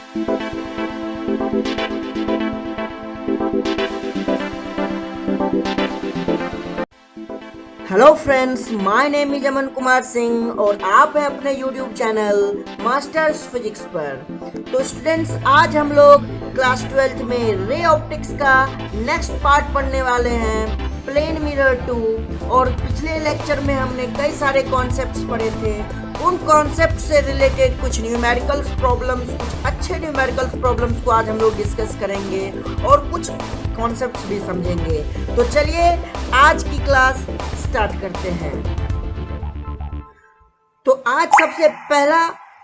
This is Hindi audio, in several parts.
Hello friends, my name is Aman Kumar Singh और आप हैं अपने यूट्यूब चैनल मास्टर्स फिजिक्स पर। तो स्टूडेंट्स, आज हम लोग क्लास 12th में रे ऑप्टिक्स का नेक्स्ट पार्ट पढ़ने वाले हैं, प्लेन मिरर 2। और पिछले लेक्चर में हमने कई सारे कॉन्सेप्ट्स पढ़े थे। उन कॉन्सेप्ट से रिलेटेड कुछ न्यूमेरिकल्स प्रॉब्लम्स, कुछ अच्छे न्यूमेरिकल्स प्रॉब्लम्स को आज हम लोग डिस्कस करेंगे और कुछ कॉन्सेप्ट्स भी समझेंगे। तो चलिए आज की क्लास स्टार्ट करते हैं। तो आज सबसे पहला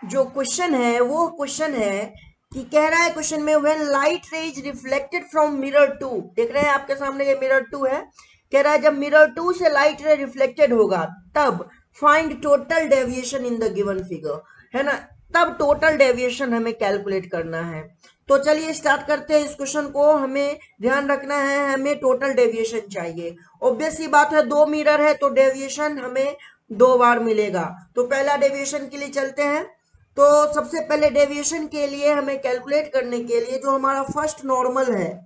जो क्वेश्चन है वो क्वेश्चन है कि कह रहा है क्वेश्चन में, when light rays reflected from mirror 2, देख रहे हैं आपके सामने ये मिरर 2 है। कह रहा है जब मिरर 2 से लाइट रे रिफ्लेक्टेड होगा तब find total deviation in the given figure, है ना। तब टोटल डेविएशन हमें कैलकुलेट करना है। तो चलिए स्टार्ट करते हैं इस क्वेश्चन को। हमें ध्यान रखना है, हमें टोटल डेविएशन चाहिए। ऑब्वियस सी बात है, दो मिरर है तो डेविएशन हमें दो बार मिलेगा। तो पहला डेविएशन के लिए चलते हैं। तो सबसे पहले डेविएशन के लिए हमें कैलकुलेट करने के लिए जो हमारा फर्स्ट नॉर्मल है,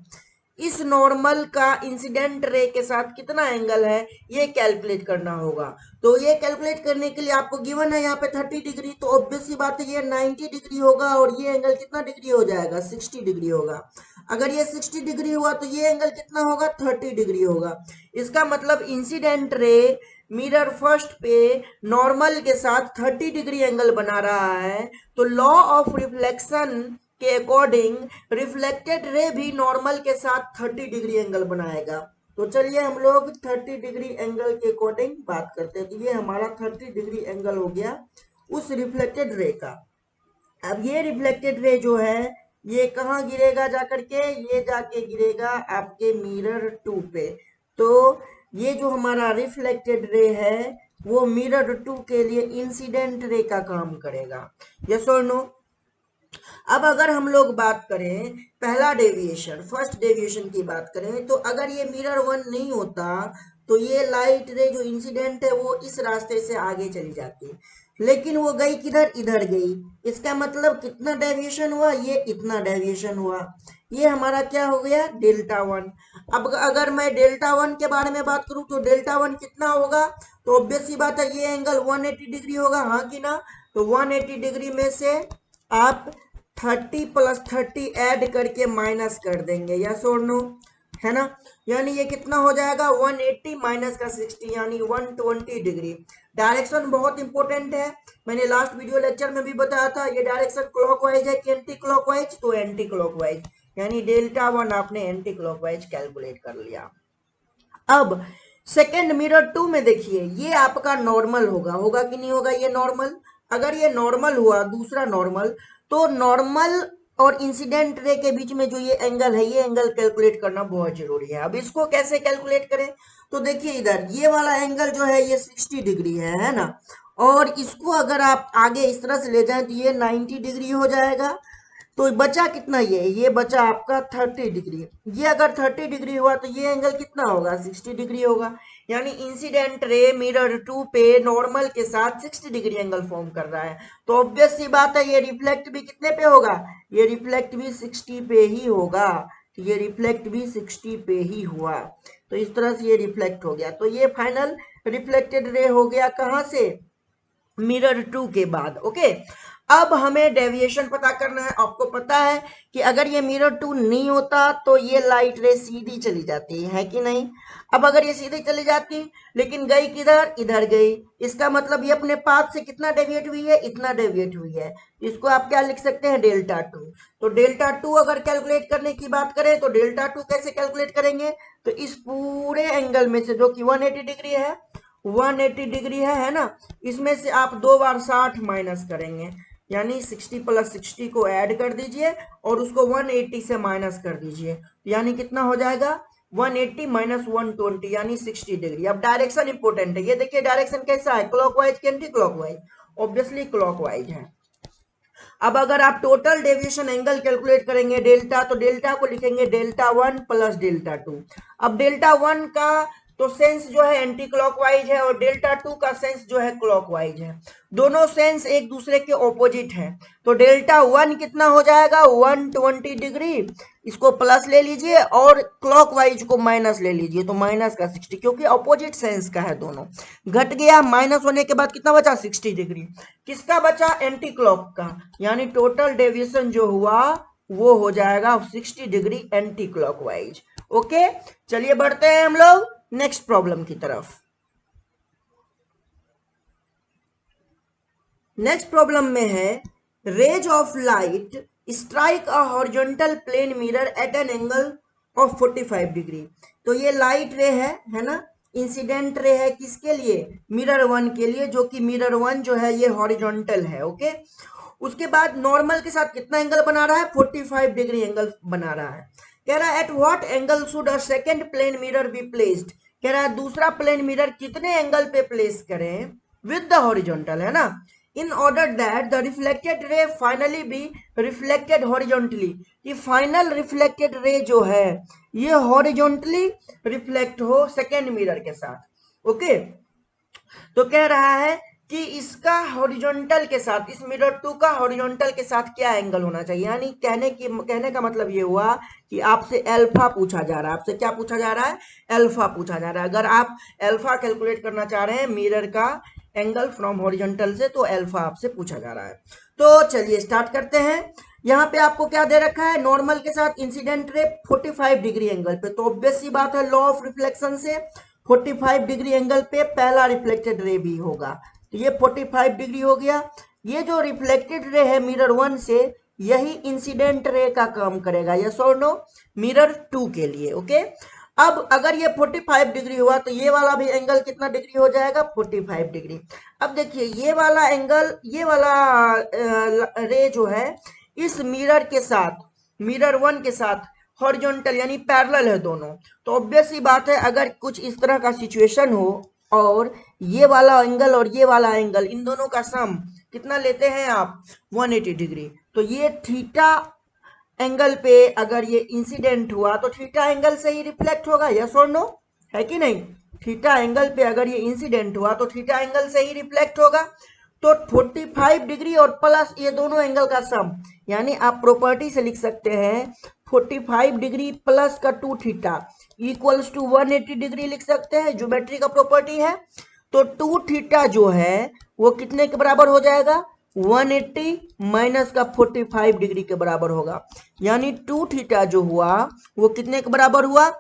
इस नॉर्मल का इंसिडेंट रे के साथ कितना एंगल है ये कैलकुलेट करना होगा। तो ये कैलकुलेट करने के लिए आपको गिवन है यहाँ पे 30 डिग्री, तो ऑब्वियस सी बात है ये 90 डिग्री होगा और ये एंगल कितना डिग्री हो जाएगा, 60 डिग्री होगा। अगर ये 60 डिग्री हुआ तो ये एंगल कितना होगा, 30 डिग्री होगा। इसका मतलब इंसिडेंट रे मिरर फर्स्ट पे नॉर्मल के साथ 30 डिग्री एंगल बना रहा है। तो लॉ ऑफ रिफ्लेक्शन के अकॉर्डिंग रिफ्लेक्टेड रे भी नॉर्मल के साथ 30 डिग्री एंगल बनाएगा। तो चलिए हम लोग 30 डिग्री एंगल के अकॉर्डिंग बात करते हैं। तो ये हमारा 30 डिग्री एंगल हो गया उस रिफ्लेक्टेड रे का। अब ये रिफ्लेक्टेड रे जो है ये कहाँ गिरेगा जाकर के, ये जाके गिरेगा आपके मिरर 2 पे। तो ये जो हमारा रिफ्लेक्टेड रे है वो मिरर 2 के लिए इंसिडेंट रे का काम करेगा। यस और नो। अब अगर हम लोग बात करें पहला डेविएशन, फर्स्ट डेविएशन की बात करें, तो अगर ये मिरर 1 नहीं होता तो ये लाइट रे जो इंसिडेंट है वो इस रास्ते से आगे चली जाती, लेकिन वो गई किधर, इधर गई। इसका मतलब कितना डेविएशन हुआ, ये इतना डेविएशन हुआ। ये हमारा क्या हो गया, डेल्टा 1। अब अगर मैं डेल्टा 1 के बारे में बात करूं तो डेल्टा 1 कितना होगा, तो ऑब्वियस सी बात है ये एंगल 180 डिग्री होगा, हाँ कि ना। तो 180 डिग्री में से आप 30 + 30 ऐड करके माइनस कर देंगे, यस और नो, है ना। यानी ये कितना हो जाएगा, 180 माइनस का 60 यानी 120 डिग्री। डायरेक्शन बहुत इंपॉर्टेंट है, मैंने लास्ट वीडियो लेक्चर में भी बताया था। ये डायरेक्शन क्लॉकवाइज है कि एंटी क्लॉकवाइज, तो एंटी क्लॉकवाइज, यानी डेल्टा 1 आपने एंटी क्लॉकवाइज कैलकुलेट कर लिया। अब सेकेंड मिरर 2 में देखिए, ये आपका नॉर्मल होगा, होगा कि नहीं होगा, ये नॉर्मल। अगर ये नॉर्मल हुआ, दूसरा नॉर्मल, तो नॉर्मल और इंसिडेंट रे के बीच में जो ये एंगल है, ये एंगल कैलकुलेट करना बहुत जरूरी है। अब इसको कैसे कैलकुलेट करें, तो देखिए इधर ये वाला एंगल जो है ये 60 डिग्री है ना। और इसको अगर आप आगे इस तरह से ले जाएं तो ये 90 डिग्री हो जाएगा। तो बचा कितना, ये बचा आपका 30 डिग्री। ये अगर 30 डिग्री हुआ तो ये एंगल कितना होगा, 60 डिग्री होगा। यानी इंसिडेंट रे मिरर 2 पे नॉर्मल के साथ 60 डिग्री एंगल फॉर्म कर रहा है। तो ऑब्वियस सी बात है ये रिफ्लेक्ट भी कितने पे होगा, ये रिफ्लेक्ट भी 60 पे ही होगा। तो ये रिफ्लेक्ट भी 60 पे ही हुआ। तो इस तरह से ये रिफ्लेक्ट हो गया। तो ये फाइनल रिफ्लेक्टेड रे हो गया कहां से, मिरर 2 के बाद। ओके, अब हमें डेविएशन पता करना है। आपको पता है कि अगर ये मिरर 2 नहीं होता तो ये लाइट रे सीधी चली जाती है कि नहीं। अब अगर ये सीधी चली जाती लेकिन गई किधर, इधर गई, इसका मतलब ये अपने पाथ से कितना डेविएट हुई है, इतना डेविएट हुई है। इसको आप क्या लिख सकते हैं, डेल्टा 2। तो डेल्टा 2 अगर कैलकुलेट करने की बात करें तो डेल्टा 2 कैसे कैलकुलेट करेंगे, तो इस पूरे एंगल में से जो कि 180 डिग्री है, 180 डिग्री है ना, इसमें से आप दो बार 60 माइनस करेंगे, यानी 60 + 60 को ऐड कर दीजिए और उसको 180 से माइनस कर दीजिए। यानी कितना हो जाएगा, 180 - 120 यानी 60 डिग्री। अब डायरेक्शन इंपॉर्टेंट है, ये देखिए डायरेक्शन कैसा है, क्लॉकवाइज कि एंटी क्लॉकवाइज, ऑब्वियसली क्लॉकवाइज है। अब अगर आप टोटल डेविएशन एंगल कैलकुलेट करेंगे डेल्टा, तो डेल्टा को लिखेंगे डेल्टा 1 + डेल्टा 2। अब डेल्टा 1 का तो सेंस जो है एंटी क्लॉकवाइज है और डेल्टा टू का सेंस जो है क्लॉकवाइज है। दोनों सेंस एक दूसरे के ऑपोजिट है। तो डेल्टा वन कितना हो जाएगा 120 डिग्री, इसको प्लस ले लीजिए और क्लॉकवाइज को माइनस ले लीजिए तो माइनस का 60, क्योंकि ऑपोजिट सेंस का है दोनों। घट गया, माइनस होने के बाद कितना बचा 60 डिग्री, किसका बचा एंटी क्लॉक का, यानी टोटल डेविएशन जो हुआ वो हो जाएगा 60 डिग्री एंटी क्लॉकवाइज। ओके, चलिए बढ़ते हैं हम लोग नेक्स्ट प्रॉब्लम की तरफ। नेक्स्ट प्रॉब्लम में है rays of light strike a horizontal plane mirror at an angle of 45 degree. तो ये लाइट रे है ना, इंसिडेंट रे है किसके लिए, मिरर वन के लिए, जो कि मिरर वन जो है ये हॉरिजॉन्टल है। ओके, उसके बाद नॉर्मल के साथ कितना एंगल बना रहा है 45 डिग्री एंगल बना रहा है। कह रहा है at what angle should a second plane mirror be placed. कह रहा है दूसरा प्लेन मिरर कितने एंगल पे प्लेस करें विद द हॉरिजॉन्टल, है ना, in order that the reflected ray finally be reflected horizontally, कि फाइनल रिफ्लेक्टेड रे जो है ये हॉरिजॉन्टली रिफ्लेक्ट हो सेकेंड मिरर के साथ। ओके, तो कह रहा है कि इसका हॉरिजॉन्टल के साथ, इस मिरर टू का हॉरिजॉन्टल के साथ क्या एंगल होना चाहिए, यानी कहने का मतलब ये हुआ कि आपसे अल्फा पूछा जा रहा है। आपसे क्या पूछा जा रहा है, अल्फा पूछा जा रहा है। अगर आप अल्फा कैलकुलेट करना चाह रहे हैं मिरर का एंगल फ्रॉम हॉरिजॉन्टल से, तो अल्फा आपसे पूछा जा रहा है। तो चलिए स्टार्ट करते हैं। यहाँ पे आपको क्या दे रखा है, नॉर्मल के साथ इंसिडेंट रे 45 डिग्री एंगल पे, तो ऑब्वियस सी बात है लॉ ऑफ रिफ्लेक्शन से 45 डिग्री एंगल पे पहला रिफ्लेक्टेड रे भी होगा। तो ये 45 डिग्री हो गया। ये जो रिफ्लेक्टेड रे है मिरर वन से, यही इंसिडेंट रे का काम करेगा, यस और नो, मिरर टू के लिए। ओके, अब अगर ये 45 डिग्री हुआ तो ये वाला भी एंगल कितना डिग्री हो जाएगा 45 डिग्री। अब देखिए ये वाला एंगल, ये वाला रे जो है इस मिरर के साथ, मिरर वन के साथ हॉरिजॉन्टल यानी पैरेलल है दोनों। तो ऑब्वियस सी बात है अगर कुछ इस तरह का सिचुएशन हो और ये वाला एंगल और ये वाला एंगल, इन दोनों का सम कितना लेते हैं आप 180 डिग्री, तो ये थीटा एंगल पे अगर ये इंसिडेंट हुआ तो थीटा एंगल से ही रिफ्लेक्ट होगा, यस और नो, है कि नहीं। थीटा एंगल पे अगर ये इंसिडेंट हुआ तो थीटा एंगल से ही रिफ्लेक्ट होगा। तो 45 डिग्री और प्लस ये दोनों एंगल का सम, यानी आप प्रॉपर्टी से लिख सकते हैं 45 डिग्री प्लस का 2 थीटा इक्वल्स टू 180 डिग्री लिख सकते हैं, ज्योमेट्री का प्रॉपर्टी है। तो 2 थीटा जो है वो कितने के बराबर हो जाएगा 180 माइनस का 45 डिग्री के बराबर होगा, यानी 2 थीटा जो हुआ वो कितने के बराबर हुआ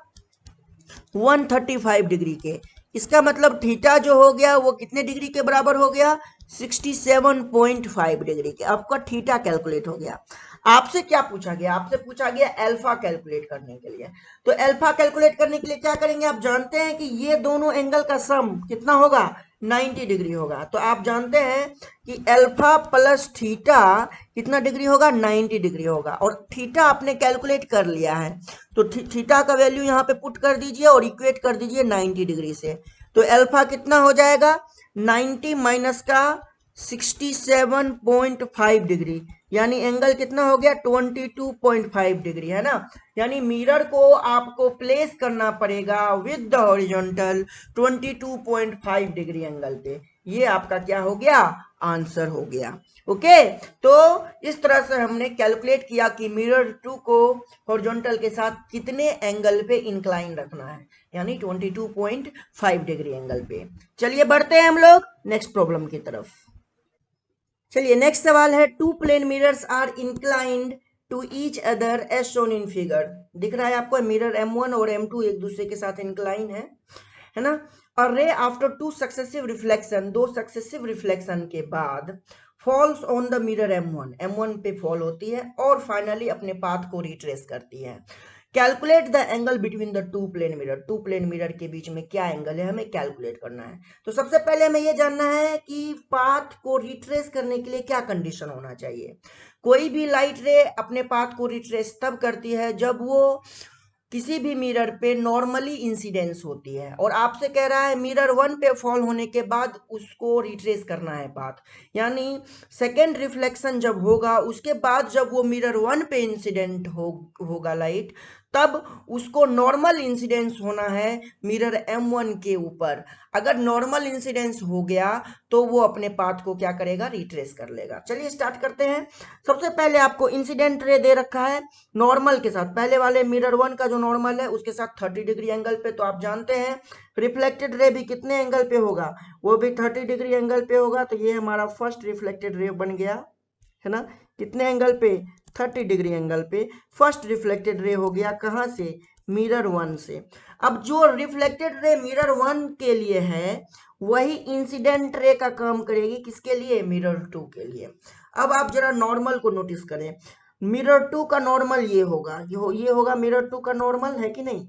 135 डिग्री के। इसका मतलब थीटा जो हो गया वो कितने डिग्री के बराबर हो गया 67.5 डिग्री के। आपका थीटा कैलकुलेट हो गया। आपसे क्या पूछा गया, आपसे पूछा गया अल्फा कैलकुलेट करने के लिए। तो अल्फा कैलकुलेट करने के लिए क्या करेंगे, आप जानते हैं कि ये दोनों एंगल का सम कितना होगा 90 डिग्री होगा। तो आप जानते हैं कि अल्फा प्लस थीटा कितना डिग्री होगा 90 डिग्री होगा, और थीटा आपने कैलकुलेट कर लिया है। तो थीटा का वैल्यू यहाँ पे पुट कर दीजिए और इक्वेट कर दीजिए 90 डिग्री से। तो अल्फा कितना हो जाएगा 90 माइनस का 67.5 डिग्री, यानी एंगल कितना हो गया 22.5 डिग्री, है ना। यानी मिरर को आपको प्लेस करना पड़ेगा with the horizontal 22.5 degree angle पे। ये आपका क्या हो गया आंसर हो गया। ओके, तो इस तरह से हमने कैलकुलेट किया कि मिरर टू को हॉरिजॉन्टल के साथ कितने एंगल पे इंक्लाइन रखना है, यानी 22.5 डिग्री एंगल पे। चलिए बढ़ते हैं हम लोग नेक्स्ट प्रॉब्लम की तरफ। चलिए नेक्स्ट सवाल है two plane mirrors are inclined to each other as shown in figure. दिख रहा है आपको मिरर M1 और M2 एक दूसरे के साथ इंक्लाइन है ना। और रे आफ्टर टू सक्सेसिव रिफ्लेक्शन, दो सक्सेसिव रिफ्लेक्शन के बाद falls on the mirror M1 पे फॉल होती है और फाइनली अपने पाथ को रिट्रेस करती है। Calculate the angle between the two plane mirror, two plane mirror के बीच में क्या एंगल है हमें कैलकुलेट करना है। तो सबसे पहले हमें यह जानना है कि पाथ को रिट्रेस करने के लिए क्या कंडीशन होना चाहिए। कोई भी लाइट रे अपने पाथ को रिट्रेस तब करती है जब वो किसी भी मिरर पे नॉर्मली इंसिडेंस होती है, और आपसे कह रहा है मिरर वन पे फॉल होने के बाद उसको रिट्रेस करना है पाथ, यानी सेकेंड रिफ्लेक्शन जब होगा उसके बाद जब वो मिरर वन पे इंसिडेंट होगा लाइट, तब उसको नॉर्मल इंसिडेंस होना है मिरर M1 के ऊपर। अगर नॉर्मल इंसिडेंस हो गया तो वो अपने पाथ को क्या करेगा, रिट्रेस कर लेगा। चलिए स्टार्ट करते हैं। सबसे पहले आपको इंसिडेंट रे दे रखा है नॉर्मल के साथ, पहले वाले मिरर 1 का जो नॉर्मल है उसके साथ 30 डिग्री एंगल पे। तो आप जानते हैं रिफ्लेक्टेड रे भी कितने एंगल पे होगा, वो भी 30 डिग्री एंगल पे होगा। तो ये हमारा फर्स्ट रिफ्लेक्टेड रे बन गया, है ना। कितने एंगल पे, 30 डिग्री एंगल पे फर्स्ट रिफ्लेक्टेड रे हो गया। कहां से, मिरर 1 से। अब जो रिफ्लेक्टेड रे मिरर 1 के लिए है वही इंसिडेंट रे का काम करेगी किसके लिए, मिरर 2 के लिए। अब आप जरा नॉर्मल को नोटिस करें, मिरर 2 का नॉर्मल ये होगा, ये होगा मिरर 2 का नॉर्मल, है कि नहीं।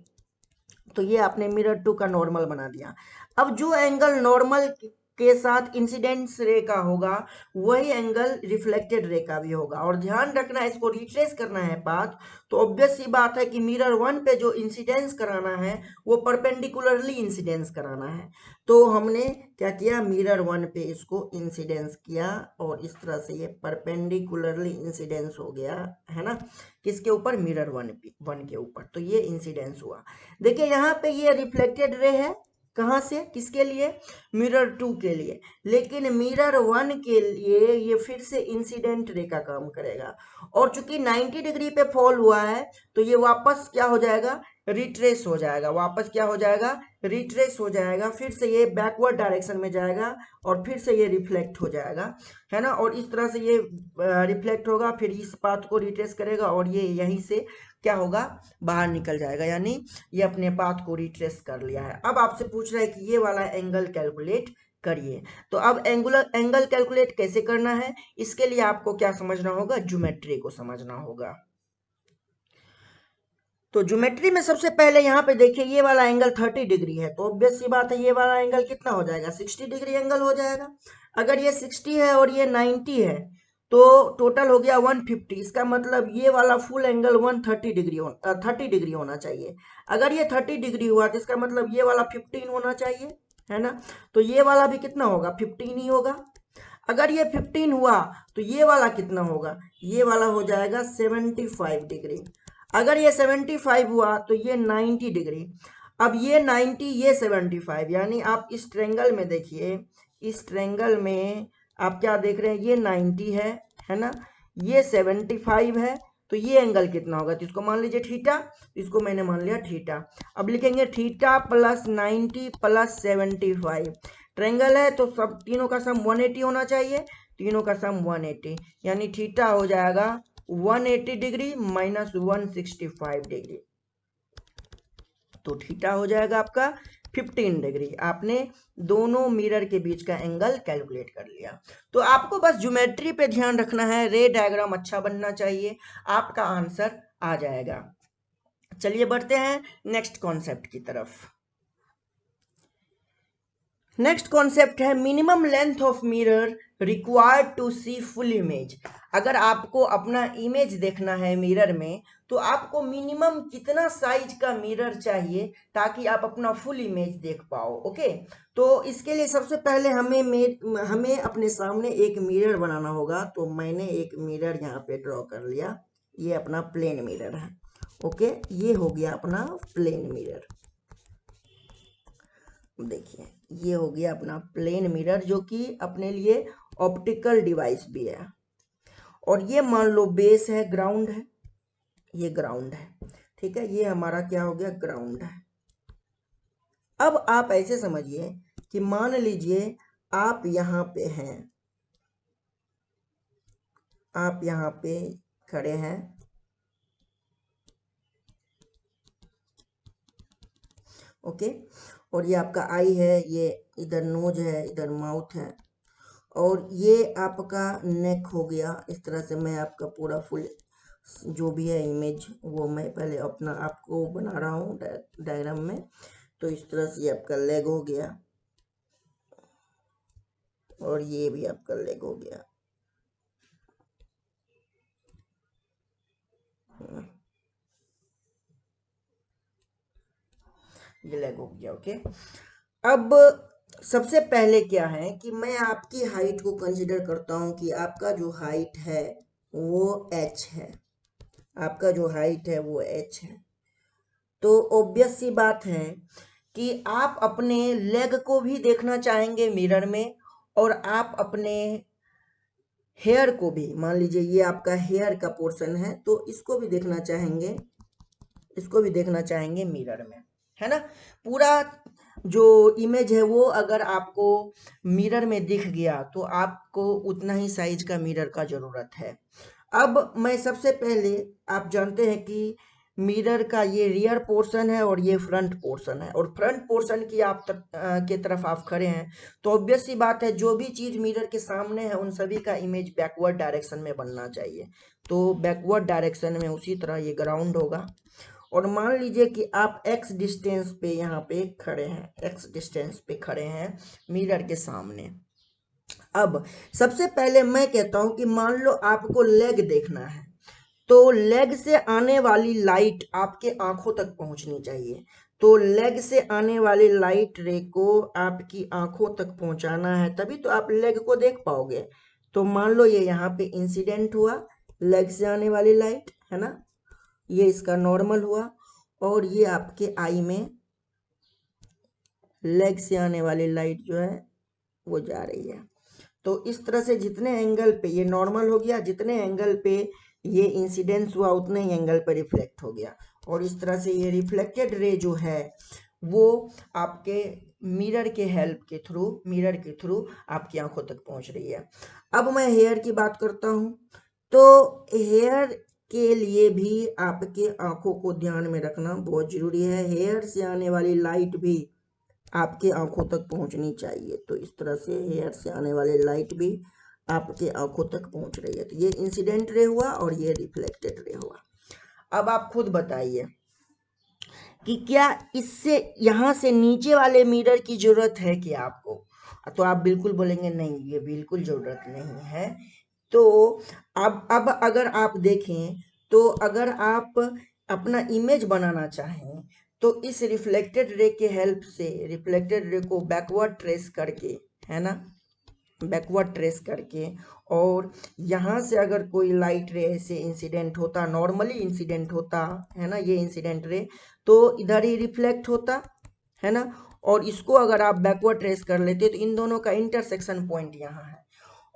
तो ये आपने मिरर 2 का नॉर्मल बना दिया। अब जो एंगल नॉर्मल के साथ इंसिडेंस रे का होगा वही एंगल रिफ्लेक्टेड रे का भी होगा। और ध्यान रखना, इसको रिट्रेस करना है पाथ, तो ऑब्वियस सी बात है कि मिरर 1 पे जो इंसिडेंस कराना है वो परपेंडिकुलरली इंसिडेंस कराना है। तो हमने क्या किया, मिरर 1 पे इसको इंसिडेंस किया और इस तरह से ये परपेंडिकुलरली इंसिडेंस हो गया, है ना, किसके ऊपर, मिरर 1 के ऊपर। तो ये इंसिडेंस हुआ। देखिए यहाँ पे ये रिफ्लेक्टेड रे है, कहाँ से, किसके लिए, मिरर 2 के लिए। लेकिन मिरर 1 के लिए ये फिर से इंसिडेंट रे का काम करेगा। और चूंकि 90 डिग्री पे फॉल हुआ है तो ये वापस क्या हो जाएगा, रिट्रेस हो जाएगा। वापस क्या हो जाएगा, रिट्रेस हो जाएगा। फिर से ये बैकवर्ड डायरेक्शन में जाएगा और फिर से ये रिफ्लेक्ट हो जाएगा, है ना। और इस तरह से ये रिफ्लेक्ट होगा, फिर इस पाथ को रिट्रेस करेगा और ये यहीं से क्या होगा, बाहर निकल जाएगा। यानी ये अपने पाथ को रिट्रेस कर लिया है। अब आपसे पूछ रहा है कि ये वाला एंगल कैलकुलेट करिए। तो अब एंगल कैलकुलेट कैसे करना है, इसके लिए आपको क्या समझना होगा, ज्योमेट्री को समझना होगा। तो ज्योमेट्री में सबसे पहले यहाँ पे देखिए ये वाला एंगल 30 डिग्री है, तो ऑब्वियस सी बात है ये वाला एंगल कितना हो जाएगा, 60 डिग्री एंगल हो जाएगा। अगर ये 60 है और ये 90 है तो टोटल हो गया 150। इसका मतलब ये वाला फुल एंगल 130 डिग्री 30 डिग्री होना चाहिए। अगर ये 30 डिग्री हुआ तो इसका मतलब ये वाला 15 होना चाहिए, है ना। तो ये वाला भी कितना होगा, 15 ही होगा। अगर ये 15 हुआ तो ये वाला कितना होगा, ये वाला हो जाएगा 75 डिग्री। अगर ये 75 हुआ तो ये 90 डिग्री। अब ये 90, ये 75, यानी आप इस ट्रेंगल में देखिए, इस ट्रेंगल में आप क्या देख रहे हैं, ये 90 है ना, ये 75 है। तो ये एंगल कितना होगा, तो इसको मान लीजिए थीटा, इसको मैंने मान लिया थीटा। अब लिखेंगे थीटा प्लस 90 प्लस 75। ट्रेंगल है तो सब तीनों का सम 180 होना चाहिए, तीनों का सम 180, यानी थीटा हो जाएगा 180 डिग्री माइनस 165 डिग्री। तो थीटा हो जाएगा आपका 15 डिग्री। आपने दोनों मिरर के बीच का एंगल कैलकुलेट कर लिया। तो आपको बस ज्योमेट्री पे ध्यान रखना है, रे डायग्राम अच्छा बनना चाहिए, आपका आंसर आ जाएगा। चलिए बढ़ते हैं नेक्स्ट कॉन्सेप्ट की तरफ। नेक्स्ट कॉन्सेप्ट है minimum length of mirror required to see full image. अगर आपको अपना इमेज देखना है मिरर में तो आपको मिनिमम कितना साइज का मिरर चाहिए ताकि आप अपना फुल इमेज देख पाओ। ओके, तो इसके लिए सबसे पहले हमें अपने सामने एक मिरर बनाना होगा। तो मैंने एक मिरर यहाँ पे ड्रॉ कर लिया, ये अपना प्लेन मिरर है। ओके, ये हो गया अपना प्लेन मिरर। देखिए ये हो गया अपना प्लेन मिरर जो कि अपने लिए ऑप्टिकल डिवाइस भी है। और ये मान लो बेस है, ग्राउंड है, ये ग्राउंड है, ठीक है, ये हमारा क्या हो गया, ग्राउंड है। अब आप ऐसे समझिए कि मान लीजिए आप यहाँ पे हैं, आप यहाँ पे खड़े हैं, ओके, और ये आपका आई है, ये इधर नोज है, इधर माउथ है, और ये आपका नेक हो गया। इस तरह से मैं आपका पूरा फुल जो भी है इमेज वो मैं पहले अपना आपको बना रहा हूँ डायग्राम में। तो इस तरह से ये आपका लेग हो गया और ये भी आपका लेग हो गया। ये लेग हो गया। ओके, अब सबसे पहले क्या है कि मैं आपकी हाइट को कंसीडर करता हूं कि आपका जो हाइट है वो h है, आपका जो हाइट है वो h है। तो ऑब्वियस सी बात है कि आप अपने लेग को भी देखना चाहेंगे मिरर में, और आप अपने हेयर को भी, मान लीजिए ये आपका हेयर का पोर्शन है, तो इसको भी देखना चाहेंगे, इसको भी देखना चाहेंगे मिरर में, है ना। पूरा जो इमेज है वो अगर आपको मिरर में दिख गया तो आपको उतना ही साइज का मिरर का जरूरत है। अब मैं सबसे पहले, आप जानते हैं कि मिरर का ये रियर पोर्शन है और ये फ्रंट पोर्शन है, और फ्रंट पोर्शन की के तरफ आप खड़े हैं तो ऑब्वियस सी बात है जो भी चीज मिरर के सामने है उन सभी का इमेज बैकवर्ड डायरेक्शन में बनना चाहिए। तो बैकवर्ड डायरेक्शन में उसी तरह ये ग्राउंड होगा, और मान लीजिए कि आप x डिस्टेंस पे यहाँ पे खड़े हैं, x डिस्टेंस पे खड़े हैं मिरर के सामने। अब सबसे पहले मैं कहता हूं कि मान लो आपको लेग देखना है, तो लेग से आने वाली लाइट आपके आंखों तक पहुंचनी चाहिए। तो लेग से आने वाली लाइट रे को आपकी आंखों तक पहुंचाना है, तभी तो आप लेग को देख पाओगे। तो मान लो ये यहाँ पे इंसिडेंट हुआ लेग से आने वाली लाइट, है ना, ये इसका नॉर्मल हुआ, और ये आपके आई में लेग से आने वाली लाइट जो है वो जा रही है। तो इस तरह से जितने एंगल पे ये नॉर्मल हो गया, जितने एंगल पे ये इंसिडेंस हुआ उतने ही एंगल पे रिफ्लेक्ट हो गया, और इस तरह से ये रिफ्लेक्टेड रे जो है वो आपके मिरर के हेल्प के थ्रू, मिरर के थ्रू आपकी आंखों तक पहुंच रही है। अब मैं हेयर की बात करता हूं, तो हेयर के लिए भी आपके आंखों को ध्यान में रखना बहुत जरूरी है। हेयर से आने वाली लाइट भी आपके आंखों तक पहुंचनी चाहिए। तो इस तरह से हेयर से आने वाली लाइट भी आपके आंखों तक पहुंच रही है। तो ये इंसिडेंट रे हुआ और ये रिफ्लेक्टेड रे हुआ। अब आप खुद बताइए कि क्या इससे यहां से नीचे वाले मिरर की जरूरत है कि आपको? तो आप बिल्कुल बोलेंगे नहीं, ये बिल्कुल जरूरत नहीं है। तो अब अगर आप देखें, तो अगर आप अपना इमेज बनाना चाहें तो इस रिफ्लेक्टेड रे के हेल्प से रिफ्लेक्टेड रे को बैकवर्ड ट्रेस करके, है ना, बैकवर्ड ट्रेस करके, और यहाँ से अगर कोई लाइट रे से इंसिडेंट होता, नॉर्मली इंसिडेंट होता है ना, ये इंसिडेंट रे तो इधर ही रिफ्लेक्ट होता है ना, और इसको अगर आप बैकवर्ड ट्रेस कर लेते तो इन दोनों का इंटरसेक्शन पॉइंट यहाँ है।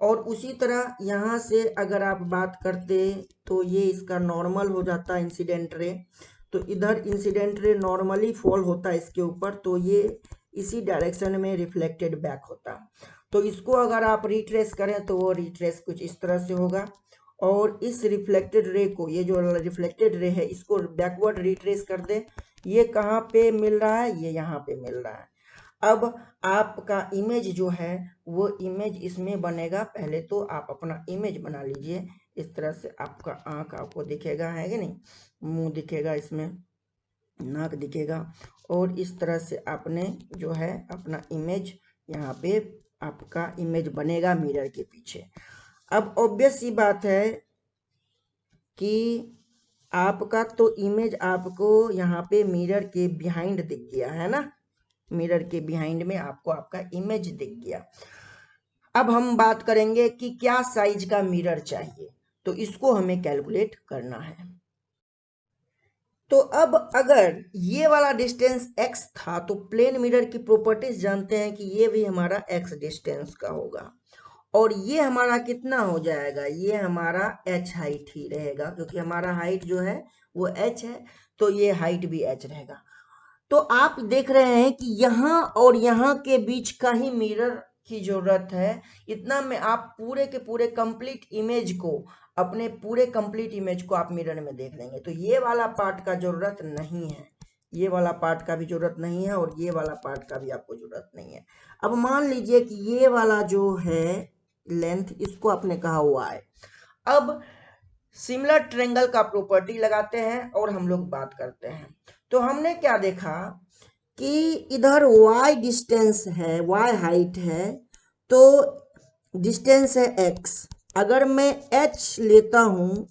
और उसी तरह यहाँ से अगर आप बात करते तो ये इसका नॉर्मल हो जाता इंसिडेंट रे, तो इधर इंसिडेंट रे नॉर्मली फॉल होता है इसके ऊपर, तो ये इसी डायरेक्शन में रिफ्लेक्टेड बैक होता। तो इसको अगर आप रिट्रेस करें तो वो रिट्रेस कुछ इस तरह से होगा, और इस रिफ्लेक्टेड रे को, ये जो रिफ्लेक्टेड रे है इसको बैकवर्ड रिट्रेस कर दे, ये कहाँ पे मिल रहा है, ये यहाँ पे मिल रहा है। अब आपका इमेज जो है वो इमेज इसमें बनेगा। पहले तो आप अपना इमेज बना लीजिए, इस तरह से आपका आँख आपको दिखेगा, है कि नहीं, मुंह दिखेगा, इसमें नाक दिखेगा, और इस तरह से आपने जो है अपना इमेज यहाँ पे आपका इमेज बनेगा मिरर के पीछे। अब ऑब्वियस सी बात है कि आपका तो इमेज आपको यहाँ पे मिरर के बिहाइंड दिख गया है ना, मिरर के बिहाइंड में आपको आपका इमेज दिख गया। अब हम बात करेंगे कि क्या साइज का मिरर चाहिए, तो इसको हमें कैलकुलेट करना है। तो अब अगर ये वाला डिस्टेंस x था तो प्लेन मिरर की प्रॉपर्टीज जानते हैं कि ये भी हमारा x डिस्टेंस का होगा, और ये हमारा कितना हो जाएगा, ये हमारा h हाइट ही रहेगा, क्योंकि हमारा हाइट जो है वो h है, तो ये हाइट भी h रहेगा। तो आप देख रहे हैं कि यहाँ और यहाँ के बीच का ही मिरर की जरूरत है। इतना में आप पूरे के पूरे कंप्लीट इमेज को, अपने पूरे कंप्लीट इमेज को आप मिरर में देख लेंगे। तो ये वाला पार्ट का जरूरत नहीं है, ये वाला पार्ट का भी जरूरत नहीं है, और ये वाला पार्ट का भी आपको जरूरत नहीं है। अब मान लीजिए कि ये वाला जो है लेंथ, इसको आपने कहा y। अब सिमिलर ट्रेंगल का प्रॉपर्टी लगाते हैं और हम लोग बात करते हैं। तो हमने क्या देखा कि इधर y डिस्टेंस है, y हाइट है, तो डिस्टेंस है x। अगर मैं h लेता हूँ,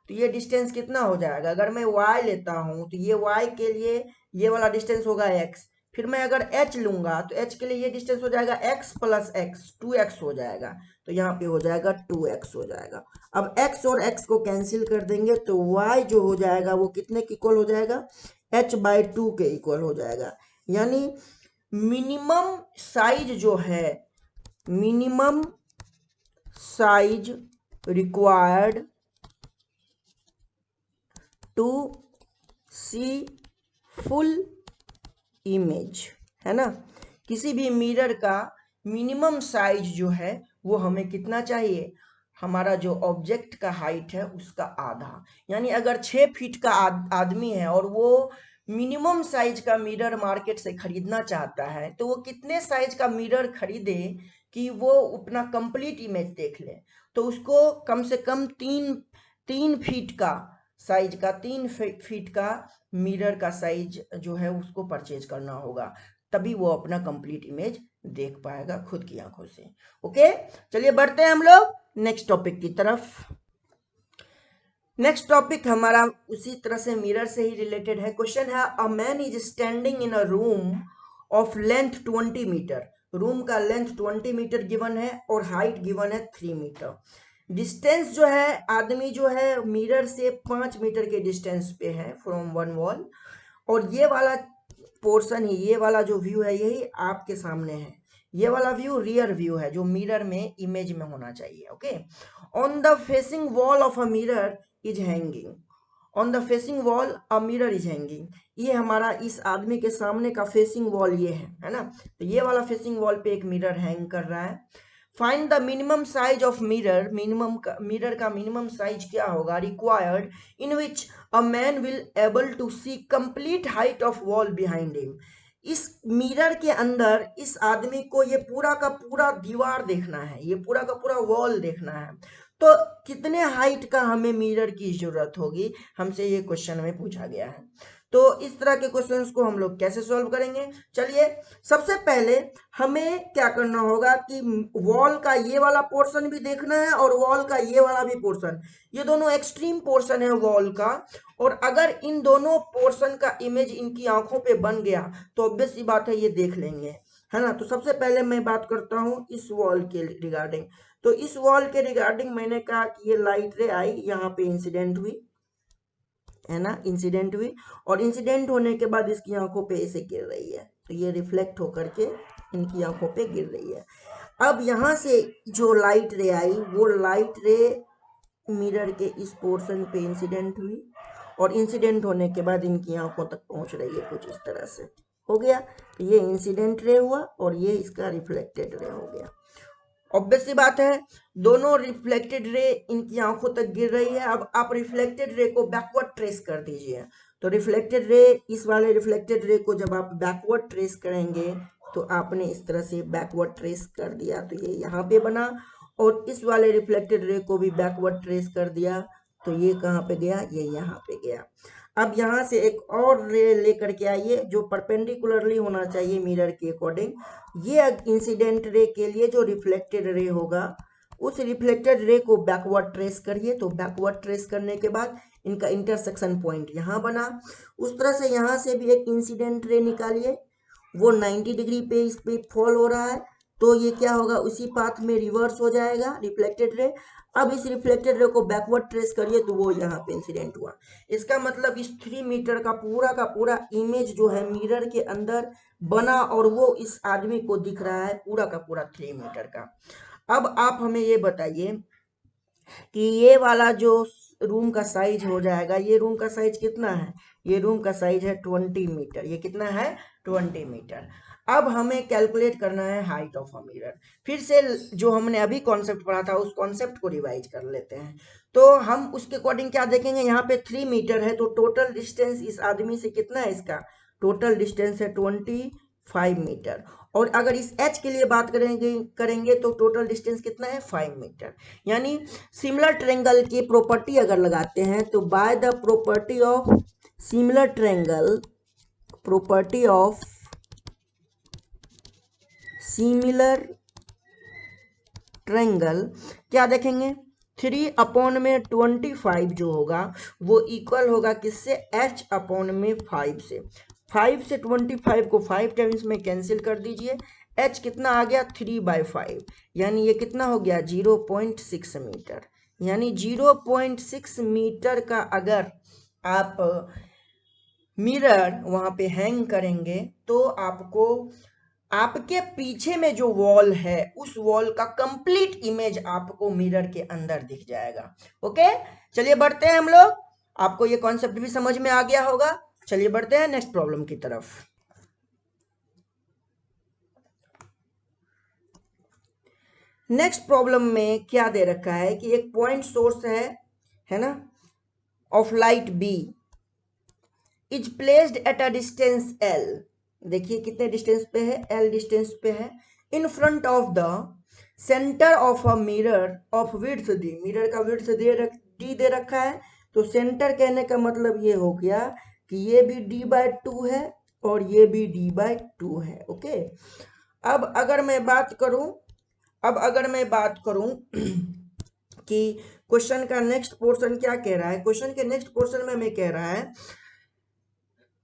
तो ये डिस्टेंस कितना हो जाएगा, अगर मैं y लेता हूँ तो ये y के लिए ये वाला डिस्टेंस होगा x, फिर मैं अगर h लूंगा तो h के लिए ये डिस्टेंस हो जाएगा x प्लस x, 2x हो जाएगा, तो यहाँ पे हो जाएगा 2x हो जाएगा। अब x और x को कैंसिल कर देंगे तो y जो हो जाएगा वो कितने के इक्वल हो जाएगा, h/2 के इक्वल हो जाएगा। यानी मिनिमम साइज जो है, minimum size required to see full image, है ना, किसी भी मिरर का मिनिमम साइज जो है वो हमें कितना चाहिए, हमारा जो ऑब्जेक्ट का हाइट है उसका आधा। यानी अगर 6 फीट का आदमी है और वो मिनिमम साइज का मिरर मार्केट से खरीदना चाहता है, तो वो कितने साइज का मिरर खरीदे कि वो अपना कंप्लीट इमेज देख ले, तो उसको कम से कम 3 फीट का साइज का, 3 फीट का मिरर का साइज जो है उसको परचेज करना होगा, तभी वो अपना कंप्लीट इमेज देख पाएगा खुद की आंखों से। ओके, चलिए बढ़ते हैं हम लोग नेक्स्ट टॉपिक की तरफ। नेक्स्ट टॉपिक हमारा उसी तरह से मिरर से ही रिलेटेड है। क्वेश्चन है, a man is standing in a room of length 20 metre. Room का लेंथ 20 मीटर गिवन है और हाइट गिवन है 3 मीटर। डिस्टेंस जो है, आदमी जो है मिरर से 5 मीटर के डिस्टेंस पे है फ्रॉम वन वॉल, और ये वाला पोर्शन ही, ये वाला जो व्यू है यही आपके सामने है। ये वाला व्यू रियर व्यू है जो मिरर में इमेज में होना चाहिए। Okay, on the facing wall of a mirror is hanging, on the facing wall a mirror is hanging. ये हमारा इस आदमी के सामने का फेसिंग वॉल ये है ना, तो ये वाला फेसिंग वॉल पे एक मिरर हैंग कर रहा है। Find the minimum size of mirror, mirror का मिनिमम साइज क्या होगा, required in which a man will able to see complete height of wall behind him. इस मिरर के अंदर इस आदमी को ये पूरा का पूरा दीवार देखना है, ये पूरा का पूरा वॉल देखना है, तो कितने हाइट का हमें मिरर की जरूरत होगी, हमसे ये क्वेश्चन में पूछा गया है। तो इस तरह के क्वेश्चंस को हम लोग कैसे सॉल्व करेंगे, चलिए सबसे पहले हमें क्या करना होगा कि वॉल का ये वाला पोर्शन भी देखना है और वॉल का ये वाला भी पोर्शन, ये दोनों एक्सट्रीम पोर्शन है वॉल का, और अगर इन दोनों पोर्शन का इमेज इनकी आंखों पे बन गया तो ऑब्वियस सी बात है ये देख लेंगे, है ना। तो सबसे पहले मैं बात करता हूँ इस वॉल के रिगार्डिंग। तो इस वॉल के रिगार्डिंग मैंने कहा कि ये लाइट रे आई, यहाँ पे इंसिडेंट हुई, है ना, इंसिडेंट हुई, और इंसिडेंट होने के बाद इसकी आंखों पे ऐसे गिर रही है, तो ये रिफ्लेक्ट होकर के इनकी आंखों पे गिर रही है। अब यहाँ से जो लाइट रे आई वो लाइट रे मिरर के इस पोर्शन पे इंसिडेंट हुई, और इंसिडेंट होने के बाद इनकी आंखों तक पहुंच रही है कुछ इस तरह से, हो गया। तो ये इंसिडेंट रे हुआ और ये इसका रिफ्लेक्टेड रे हो गया। ऑब्वियस सी बात है दोनों रिफ्लेक्टेड रे इनकी आंखों तक गिर रही है। अब आप रिफ्लेक्टेड रे को बैकवर्ड ट्रेस कर दीजिए, तो रिफ्लेक्टेड रे, इस वाले रिफ्लेक्टेड रे को जब आप बैकवर्ड ट्रेस करेंगे तो आपने इस तरह से बैकवर्ड ट्रेस कर दिया तो ये यहाँ पे बना, और इस वाले रिफ्लेक्टेड रे को भी बैकवर्ड ट्रेस कर दिया तो ये कहाँ पे गया, ये यहाँ पे गया। अब यहाँ से एक और रे लेकर के आइए जो परपेंडिकुलरली होना चाहिए मिरर के अकॉर्डिंग। ये इंसिडेंट रे के लिए जो रिफ्लेक्टेड रे होगा उस रिफ्लेक्टेड रे को बैकवर्ड ट्रेस करिए, तो बैकवर्ड ट्रेस करने के बाद इनका इंटरसेक्शन पॉइंट यहाँ बना। उस तरह से यहाँ से भी एक इंसिडेंट रे निकालिए, वो 90 डिग्री पे इस पे फॉल हो रहा है, तो ये क्या होगा, उसी पाथ में रिवर्स हो जाएगा रिफ्लेक्टेड रे। अब इस रिफ्लेक्टेड रे को बैकवर्ड ट्रेस करिए तो वो यहाँ पे इंसिडेंट हुआ। इसका मतलब इस 3 मीटर का पूरा इमेज जो है मिरर के अंदर बना और वो इस आदमी को दिख रहा है पूरा का पूरा 3 मीटर का। अब आप हमें ये बताइए कि ये वाला जो रूम का साइज हो जाएगा, ये रूम का साइज कितना है, ये रूम का साइज है 20 मीटर। ये कितना है, 20 मीटर। अब हमें कैलकुलेट करना है हाइट ऑफ अ मिरर। फिर से जो हमने अभी कॉन्सेप्ट पढ़ा था उस कॉन्सेप्ट को रिवाइज कर लेते हैं। तो हम उसके अकॉर्डिंग क्या देखेंगे, यहाँ पे 3 मीटर है तो टोटल डिस्टेंस इस आदमी से कितना है, इसका टोटल डिस्टेंस है 25 मीटर। और अगर इस h के लिए बात करेंगे तो टोटल डिस्टेंस कितना है, 5 मीटर। यानी सिमिलर ट्रायंगल की प्रॉपर्टी अगर लगाते हैं तो by the property of similar triangle, property of similar triangle क्या देखेंगे, 3/25 जो होगा वो इक्वल होगा किससे, h/5 से। 5 से 25 को 5 टाइम्स में कैंसिल कर दीजिए। h कितना आ गया 3/5, यानी ये कितना हो गया 0.6 मीटर। यानी 0.6 मीटर का अगर आप मिरर वहां पे हैंग करेंगे तो आपको आपके पीछे में जो वॉल है उस वॉल का कंप्लीट इमेज आपको मिरर के अंदर दिख जाएगा। ओके, चलिए बढ़ते हैं हम लोग। आपको ये कॉन्सेप्ट भी समझ में आ गया होगा। चलिए बढ़ते हैं नेक्स्ट प्रॉब्लम की तरफ। नेक्स्ट प्रॉब्लम में क्या दे रखा है कि एक पॉइंट सोर्स है ना, of light B is placed at a distance L. देखिए कितने डिस्टेंस पे है, एल डिस्टेंस पे है, in front of the centre of a mirror of width D. Mirror का विड्थ डी दे रखा है, तो सेंटर कहने का मतलब ये हो गया कि ये भी d/2 है और ये भी d/2 है। ओके, अब अगर मैं बात करूं कि क्वेश्चन का नेक्स्ट पोर्शन क्या कह रहा है। क्वेश्चन के नेक्स्ट पोर्शन में हमें कह रहा है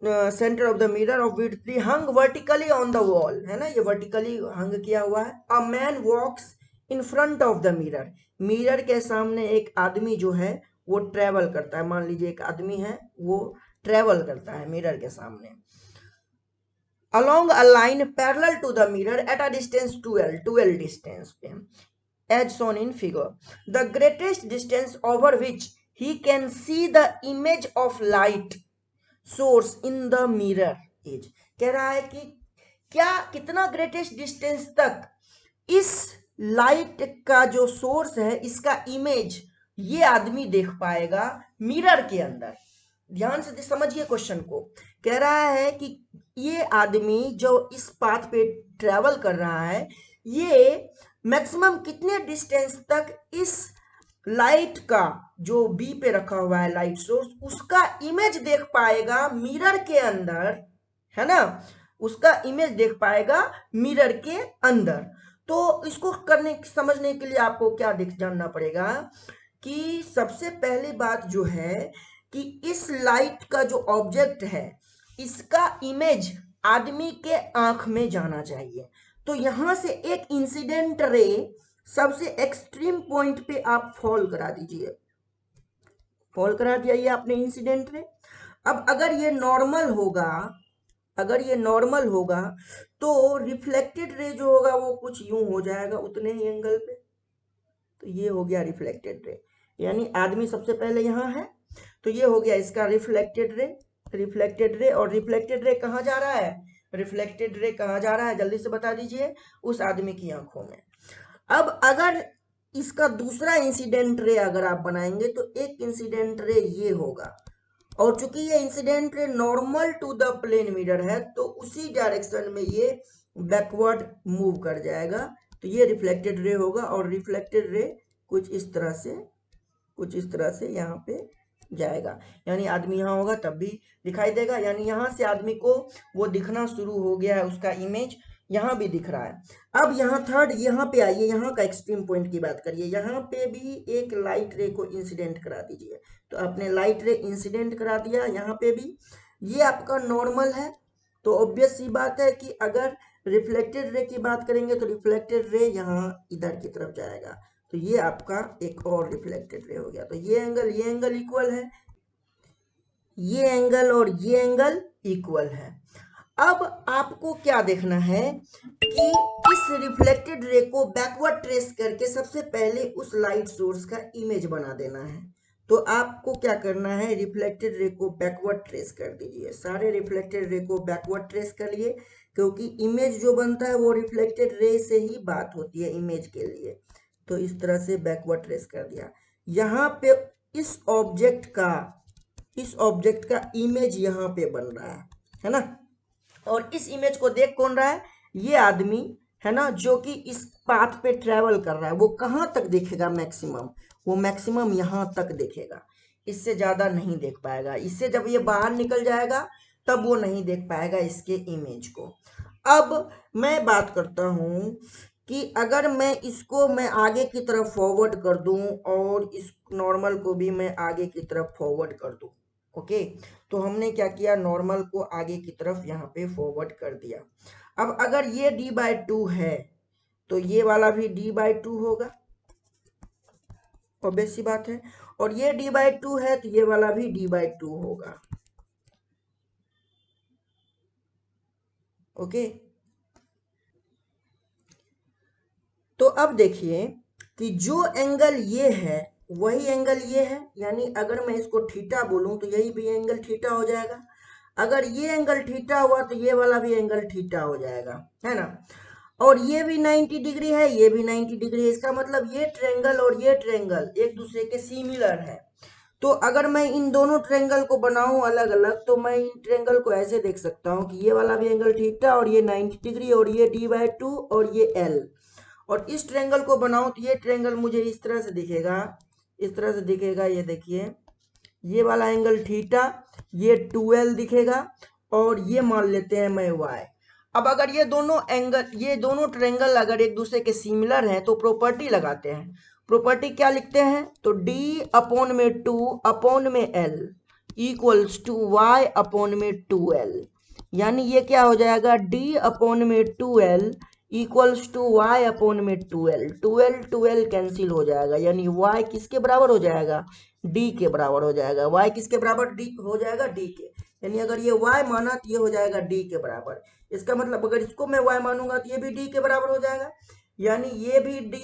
centre of the mirror of width D hung vertically on the wall, है ना, ये वर्टिकली हंग किया हुआ है। A man walks in front of the mirror. Mirror के सामने एक आदमी जो है वो ट्रेवल करता है। मान लीजिए एक आदमी है वो ट्रेवल करता है मिरर के सामने। along a line parallel to the mirror at a distance 12 distance पे, as shown in figure. The greatest distance over which he can see the image of light source in the mirror is। कह रहा है कि क्या कितना ग्रेटेस्ट डिस्टेंस तक इस लाइट का जो सोर्स है इसका इमेज ये आदमी देख पाएगा मिरर के अंदर। ध्यान से समझिए क्वेश्चन को। कह रहा है कि ये आदमी जो इस पाथ पे ट्रेवल कर रहा है ये मैक्सिमम कितने डिस्टेंस तक इस लाइट का जो बी पे रखा हुआ है लाइट सोर्स उसका इमेज देख पाएगा मिरर के अंदर, है ना, उसका इमेज देख पाएगा मिरर के अंदर। तो इसको समझने के लिए आपको क्या जानना पड़ेगा कि सबसे पहली बात जो है कि इस लाइट का जो ऑब्जेक्ट है इसका इमेज आदमी के आंख में जाना चाहिए। तो यहां से एक इंसिडेंट रे सबसे एक्सट्रीम पॉइंट पे आप फॉल करा दीजिए। फॉल करा दिया ये आपने इंसिडेंट रे। अब अगर ये नॉर्मल होगा तो रिफ्लेक्टेड रे जो होगा वो कुछ यूं हो जाएगा उतने ही एंगल पे। तो ये हो गया रिफ्लेक्टेड रे, यानी आदमी सबसे पहले यहां है तो ये हो गया इसका रिफ्लेक्टेड रे। और रिफ्लेक्टेड रे कहाँ जा रहा है, जल्दी से बता दीजिए, उस आदमी की आंखों में। अब अगर इसका दूसरा इंसिडेंट रे अगर आप बनाएंगे तो एक इंसिडेंट रे ये होगा, और चूंकि ये incident ray normal to the plane mirror है तो उसी डायरेक्शन में ये बैकवर्ड मूव कर जाएगा। तो ये रिफ्लेक्टेड रे होगा और रिफ्लेक्टेड रे कुछ इस तरह से यहाँ पे जाएगा, यानी आदमी यहाँ होगा तब भी दिखाई देगा, यानी यहाँ से आदमी को वो दिखना शुरू हो गया है, उसका इमेज यहाँ भी दिख रहा है। अब यहाँ थर्ड यहाँ पे आइए, यहाँ का एक्सट्रीम पॉइंट की बात करिए। यहाँ पे भी एक लाइट रे को इंसिडेंट करा दीजिए। तो आपने लाइट रे इंसिडेंट करा दिया, यहाँ पे भी ये आपका नॉर्मल है। तो ऑब्वियस सी बात है कि अगर रिफ्लेक्टेड रे की बात करेंगे तो रिफ्लेक्टेड रे यहाँ इधर की तरफ जाएगा, तो ये आपका एक और रिफ्लेक्टेड रे हो गया। तो ये एंगल इक्वल है, ये एंगल और ये एंगल इक्वल है। अब आपको क्या देखना है कि इस रिफ्लेक्टेड रे को बैकवर्ड ट्रेस करके सबसे पहले उस लाइट सोर्स का इमेज बना देना है। तो आपको क्या करना है, रिफ्लेक्टेड रे को बैकवर्ड ट्रेस कर दीजिए। सारे रिफ्लेक्टेड रे को बैकवर्ड ट्रेस करिए, क्योंकि इमेज जो बनता है वो रिफ्लेक्टेड रे से ही बात होती है इमेज के लिए। तो इस तरह से बैकवर्ड ट्रेस कर दिया। यहाँ पे इस ऑब्जेक्ट का इमेज यहाँ पे बन रहा है ना, और इस इमेज को देख कौन रहा है, ये आदमी है ना, जो कि इस पाथ पे ट्रेवल कर रहा है। वो कहाँ तक देखेगा मैक्सिमम, वो मैक्सिमम यहाँ तक देखेगा, इससे ज्यादा नहीं देख पाएगा। इससे जब ये बाहर निकल जाएगा तब वो नहीं देख पाएगा इसके इमेज को। अब मैं बात करता हूं कि अगर मैं आगे की तरफ फॉरवर्ड कर दूं और इस नॉर्मल को भी मैं आगे की तरफ फॉरवर्ड कर दूं, ओके, तो हमने क्या किया, नॉर्मल को आगे की तरफ यहाँ पे फॉरवर्ड कर दिया। अब अगर ये d/2 है तो ये वाला भी d/2 होगा, ऑब्वियस सी बात है, और ये d/2 है तो ये वाला भी d/2 होगा। ओके, तो अब देखिए कि जो एंगल ये है वही एंगल ये है, यानी अगर मैं इसको थीटा बोलूं तो यही भी एंगल थीटा हो जाएगा। अगर ये एंगल थीटा हुआ तो ये वाला भी एंगल थीटा हो जाएगा, है ना। और ये भी 90 डिग्री है, ये भी 90 डिग्री है, इसका मतलब ये ट्रायंगल और ये ट्रायंगल एक दूसरे के सिमिलर है। तो अगर मैं इन दोनों ट्रायंगल को बनाऊं अलग अलग तो मैं इन ट्रायंगल को ऐसे देख सकता हूं कि ये वाला भी एंगल थीटा और ये 90 डिग्री और ये d/2 और ये l, और इस ट्रायंगल को बनाऊं तो ये ट्रायंगल मुझे इस तरह से दिखेगा, इस तरह से दिखेगा। ये देखिए ये वाला एंगल थीटा, ये 2l दिखेगा, और ये मान लेते हैं मैं y। अब अगर ये दोनों एंगल, ये दोनों ट्रायंगल अगर एक दूसरे के सिमिलर हैं तो प्रॉपर्टी लगाते हैं। प्रॉपर्टी क्या लिखते हैं, तो d/2/l इक्वल्स टू y/2l, यानी ये क्या हो जाएगा, d/2l equals to y/2l। 2l cancel हो जाएगा, यानी y किसके बराबर हो जाएगा, d के बराबर हो जाएगा। y किसके बराबर d हो जाएगा, d के, यानी अगर ये y माना तो ये हो जाएगा d के बराबर। इसका मतलब अगर इसको मैं y मानूंगा तो ये भी d के बराबर हो जाएगा, यानी ये भी d,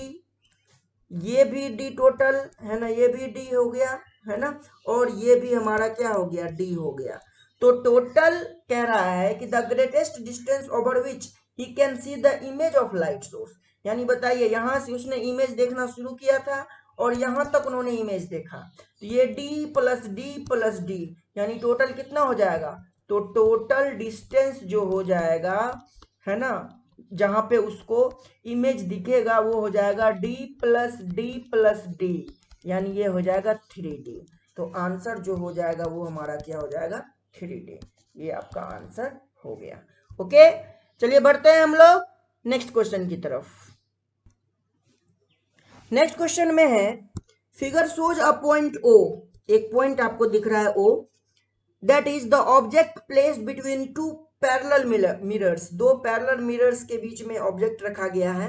ये भी d टोटल है ना, ये भी d हो गया है ना, और ये भी हमारा क्या हो गया, d हो गया। तो टोटल कह रहा है कि the greatest distance over which he can see the image of light source, यानी बताइए यहां से उसने इमेज देखना शुरू किया था और यहां तक उन्होंने इमेज देखा, तो ये d+d+d, यानी टोटल कितना हो जाएगा, तो टोटल डिस्टेंस जो हो जाएगा है ना, जहां पे उसको इमेज दिखेगा वो हो जाएगा d+d+d, यानी ये हो जाएगा 3D। तो आंसर जो हो जाएगा वो हमारा क्या हो जाएगा, 3D। ये आपका आंसर हो गया। ओके, चलिए बढ़ते हैं हम लोग नेक्स्ट क्वेश्चन की तरफ। नेक्स्ट क्वेश्चन में है, figure shows a point O, एक पॉइंट आपको दिख रहा है O, that is the object placed between two parallel mirrors, दो पैरेलल मिरर्स के बीच में ऑब्जेक्ट रखा गया है।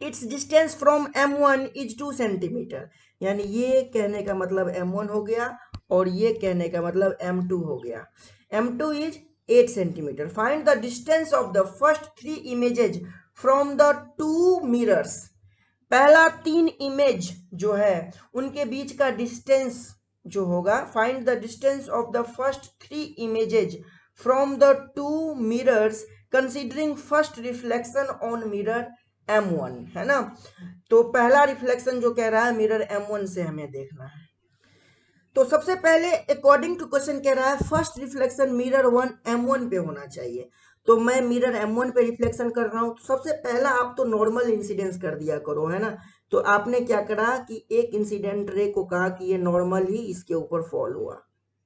It's distance from M1 is 2 centimetre, यानी ये कहने का मतलब M1 हो गया और ये कहने का मतलब M2 हो गया। M2 is 8 centimetre. Find the distance of the first 3 images from the 2 mirrors, पहला 3 इमेज जो है उनके बीच का डिस्टेंस जो होगा, find the distance of the first 3 images from the 2 mirrors considering first reflection on mirror M1, है ना। तो पहला रिफ्लेक्शन जो कह रहा है मिरर M1 से हमें देखना है। तो सबसे पहले अकॉर्डिंग टू क्वेश्चन कह रहा है फर्स्ट रिफ्लेक्शन मिरर M1 पे होना चाहिए, तो मैं मिरर M1 पे रिफ्लेक्शन कर रहा हूं। तो सबसे पहला आप तो नॉर्मल इंसिडेंस कर दिया करो, है ना। तो आपने क्या करा कि एक इंसिडेंट रे को कहा कि ये नॉर्मल ही इसके ऊपर फॉल हुआ,